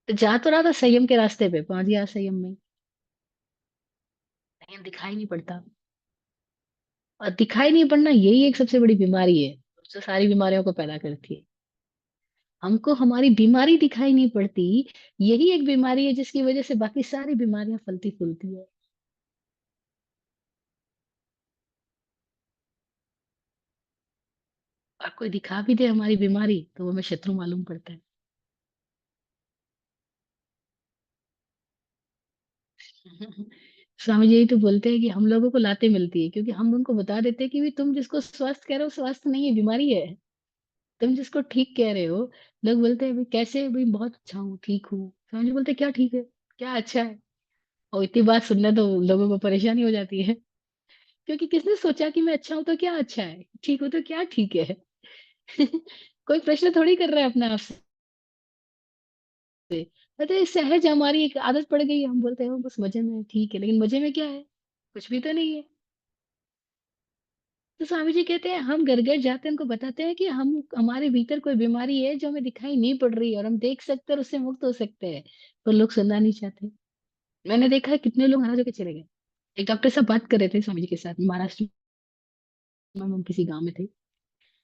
तो जा तो रहा था संयम के रास्ते पे, पहुँच गया असंयम में, लेकिन दिखाई नहीं पड़ता। और दिखाई नहीं पड़ना यही एक सबसे बड़ी बीमारी है, जो सारी बीमारियों को पैदा करती है। हमको हमारी बीमारी दिखाई नहीं पड़ती, यही एक बीमारी है जिसकी वजह से बाकी सारी बीमारियाँ फलती-फूलती है। और कोई दिखा भी दे हमारी बीमारी, तो वो हमें शत्रु मालूम पड़ता है। स्वामी जी यही तो बोलते हैं कि हम लोगों को लाते मिलती है, क्योंकि हम उनको बता देते हैं कि भई तुम जिसको स्वस्थ कह रहे हो, स्वस्थ नहीं है, बीमारी है। तुम जिसको ठीक कह रहे हो, लोग बोलते हैं, "भई कैसे?" "भई बहुत अच्छा हूँ, ठीक हूँ।" स्वामी जी बोलते हैं, "क्या ठीक है? क्या अच्छा है?" और इतनी बात सुनना तो लोगों को परेशानी हो जाती है, क्योंकि किसने सोचा कि मैं अच्छा हूँ तो क्या अच्छा है? ठीक हूँ तो क्या ठीक है? कोई प्रश्न थोड़ी कर रहा है अपने आप से। अरे सहज हमारी एक आदत पड़ गई है, हम बोलते हैं बस मज़े में है, ठीक है, लेकिन मज़े में क्या है? कुछ भी तो नहीं है। तो स्वामी जी कहते हैं हम घर-घर जाते हैं, उनको बताते हैं कि हम हमारे भीतर कोई बीमारी है जो हमें दिखाई नहीं पड़ रही है और हम देख सकते हैं और उससे मुक्त हो सकते हैं, पर लोग सुनना नहीं चाहते। मैंने देखा है कितने लोग नाराज़ होके चले गए। एक डॉक्टर साहब बात कर रहे थे स्वामी जी के साथ, महाराष्ट्र में हम किसी गाँव में थे।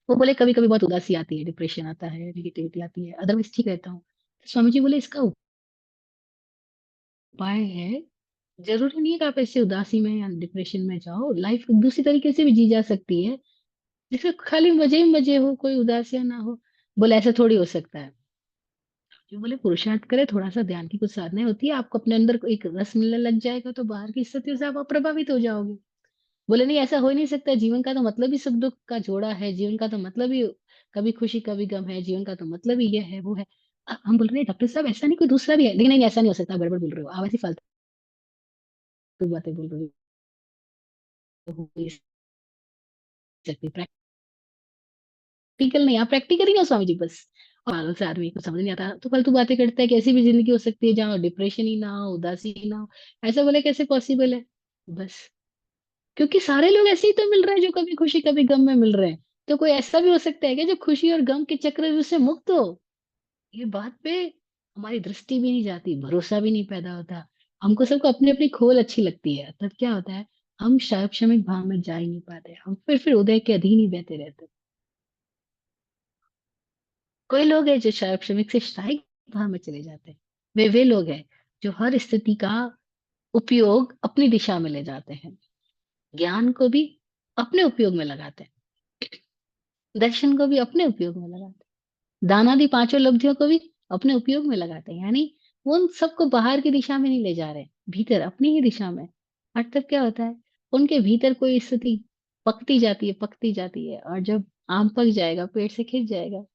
वो बोले कभी-कभी बहुत उदासी आती है, डिप्रेशन आता है, नेगेटिविटी आती है, अदरवाइज़ ठीक रहता हूँ। स्वामी जी बोले इसका उपाय है, ज़रूरी नहीं है कि आप ऐसे उदासी में या डिप्रेशन में जाओ, लाइफ़ दूसरी तरीके से भी जी जा सकती है, जिसमें खाली मज़े ही मज़े हो, कोई उदासियाँ ना हो। बोले ऐसा थोड़ी हो सकता है। जो बोले पुरुषार्थ करें, थोड़ा-सा ध्यान की कुछ साधनाएँ होती है, आपको अपने अंदर को एक रस मिलने लग जाएगा, तो बाहर की स्थितियों से आप अप्रभावित हो जाओगे। बोले नहीं ऐसा हो ही नहीं सकता, जीवन का तो मतलब ही सुख-दुःख का जोड़ा है, जीवन का तो मतलब ही कभी खुशी, कभी गम है, जीवन का तो मतलब ही ये है, वो है। हम बोल रहे हैं डॉक्टर साहब ऐसा नहीं कोई दूसरा भी है, लेकिन नहीं ऐसा नहीं हो सकता, आप गड़बड़ बोल रहे हो, आप ऐसी फालतू बातें बोल रहे हो ही सकती प्रैक्टिकल नहीं, आप प्रैक्टिकल ही हो स्वामी जी बस। और पागल से आदमी को समझ नहीं आता, तो फालतू बातें करता है कि ऐसी भी ज़िंदगी हो सकती है जहाँ डिप्रेशन ही ना हो, उदासी ही ना हो। ऐसा बोले कैसे पॉसिबल है? बस, क्योंकि सारे लोग ऐसे ही तो मिल रहे हैं जो कभी खुशी, कभी गम में मिल रहे हैं। तो कोई ऐसा भी हो सकता है क्या जो खुशी और गम के चक्रव्यूह से मुक्त हो? ये बात पे हमारी दृष्टि भी नहीं जाती, भरोसा भी नहीं पैदा होता। हमको सबको अपनी-अपनी खोल अच्छी लगती है। तब क्या होता है, हम शैव-शमिक भाव में जा ही नहीं पाते। हम फिर उदय के अधीन ही बहते रहते हैं। कोई लोग हैं जो शैव-शमिक से शायिक भाव में चले जाते हैं। वे लोग हैं जो हर स्थिति का उपयोग अपनी दिशा में ले जाते हैं। ज्ञान को भी अपने उपयोग में लगाते हैं, दर्शन को भी अपने उपयोग में लगाते हैं। दान आदि पाँचों लब्धियों को भी अपने उपयोग में लगाते हैं। यानी वो उन सबको बाहर की दिशा में नहीं ले जा रहे, भीतर अपनी ही दिशा में। और तब क्या होता है, उनके भीतर कोई स्थिति पकती जाती है और जब आम पक जाएगा, पेड़ से खिंच जाएगा।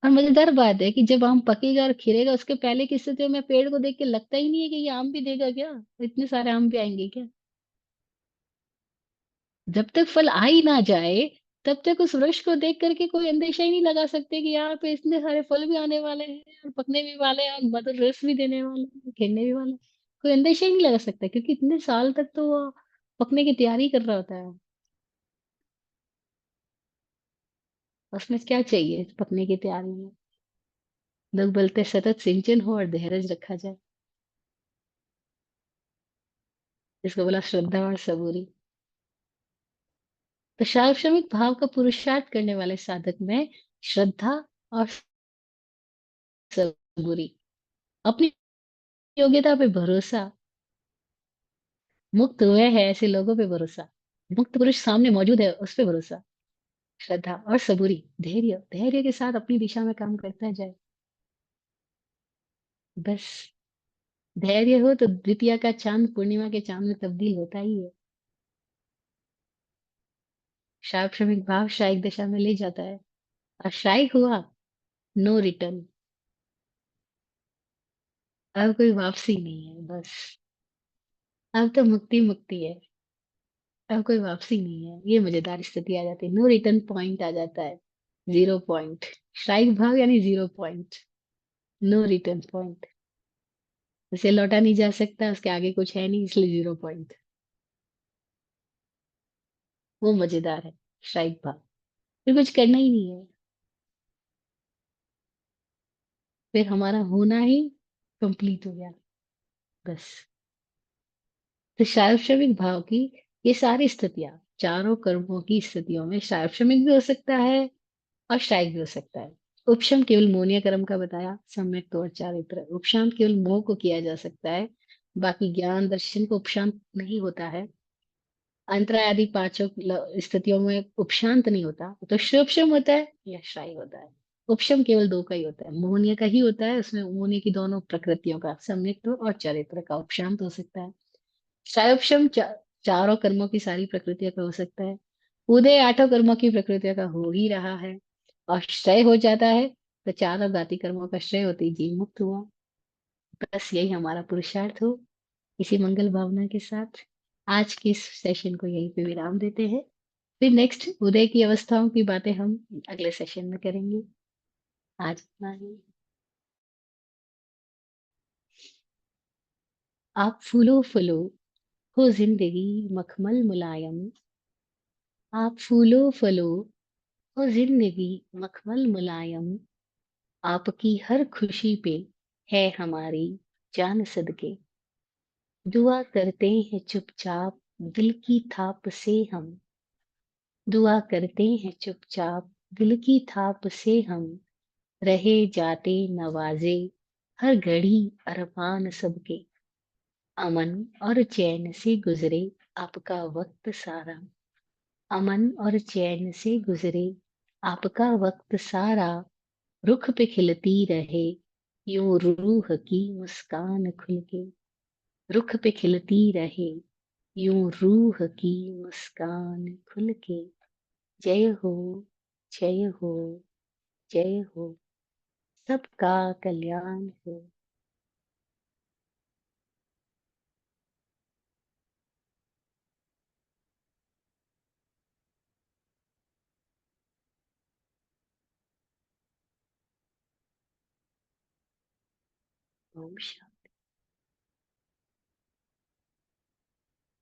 और मज़ेदार बात है कि जब आम पकेगा और खिलेगा, उसके पहले की स्थितियों में पेड़ को देख के लगता ही नहीं है कि ये आम भी देगा क्या? इतने सारे आम भी आएँगे क्या? जब तक फल आ ही ना जाए, तब तक उस वृक्ष को देख कर के कोई अंदेशा ही नहीं लगा सकते कि यहाँ पे इतने सारे फल भी आने वाले हैं और पकने भी वाले हैं और मधुर रस भी देने वाले हैं, खिलने भी वाले हैं। कोई अंदेशा ही नहीं लगा सकता क्योंकि इतने साल तक तो वो पकने की तैयारी कर रहा होता है। उसमें क्या चाहिए पकने की तैयारी में? लोग बोलते हैं सतत सिंचन हो और धैर्य रखा जाए, जिसको बोला श्रद्धा और सबूरी। तो सार्वक्षणिक भाव का पुरुषार्थ करने वाले साधक में श्रद्धा और सबूरी, अपनी योग्यता पे भरोसा, मुक्त हुए हैं ऐसे लोगों पे भरोसा, मुक्त पुरुष सामने मौजूद है उस पे भरोसा, श्रद्धा और सबूरी, धैर्य के साथ अपनी दिशा में काम करता जाए। बस धैर्य हो तो द्वितीया का चाँद पूर्णिमा के चाँद में तब्दील होता ही है। सार्वक्षणिक भाव शायिक दशा में ले जाता है और शायिक हुआ, नो रिटर्न। अब कोई वापसी नहीं है बस। अब तो मुक्ति मुक्ति है। अब कोई वापसी नहीं है। ये मजेदार स्थिति आ जाती है। नो रिटर्न पॉइंट आ जाता है। 0 पॉइंट। स्ट्राइक भाग यानी 0 पॉइंट। No return point. उसे लौटा नहीं जा सकता, उसके आगे कुछ है नहीं, इसलिए 0 पॉइंट। वो मजेदार है। स्ट्राइक भाग। फिर कुछ करना ही नहीं है। फिर हमारा होना ही कंप्लीट हो गया। बस। तो सार्वक्षणिक भाव की ये सारी स्थितियां, चारों कर्मों की स्थितियों में सार्वक्षणिक भी हो सकता है और स्ट्राइक भी हो सकता है। उपशम केवल मोनीय कर्म का बताया, सम्यक तो और चारित्र। उपशांत केवल मोह को किया जा सकता है, बाकी ज्ञान दर्शन को उपशांत नहीं होता है। अंतरा आदि पांचों स्थितियों में उपशांत नहीं होता, तो शुभशम होता है या शाही होता है। उपशम केवल दो का ही होता है, मोहनीय का ही होता है, उसमें मोहनीय की दोनों प्रकृतियों का, सम्यक और चरित्र का उपशांत हो सकता है। शायोपशम चारों कर्मों की सारी प्रकृतियों का हो सकता है। उदय आठों कर्मों की प्रकृतियों का हो ही रहा है। और श्रेय हो जाता है, तो चारों गाति कर्मों का श्रेय होते ही जीव मुक्त हुआ। बस यही हमारा पुरुषार्थ हो। इसी मंगल भावना के साथ आज के इस सेशन को यहीं पे विराम देते हैं। फिर नेक्स्ट उदय की अवस्थाओं की बातें हम अगले सेशन में करेंगे। आज इतना ही। आप फूलो फूलो हो जिंदगी मखमल मुलायम। आप फूलो फलो हो जिंदगी मखमल मुलायम। आपकी हर खुशी पे है हमारी जान सदके। दुआ करते हैं चुपचाप दिल की थाप से हम। दुआ करते हैं चुपचाप दिल की थाप से हम। रहे जाते नवाजे हर घड़ी अरमान सबके। अमन और चैन से गुजरे आपका वक्त सारा। अमन और चैन से गुजरे आपका वक्त सारा। रुख पे खिलती रहे यूं रूह की मुस्कान खुल के। रुख पे खिलती रहे यूं रूह की मुस्कान खुल के। जय हो, जय हो, जय हो। सबका कल्याण हो। ओम शांति।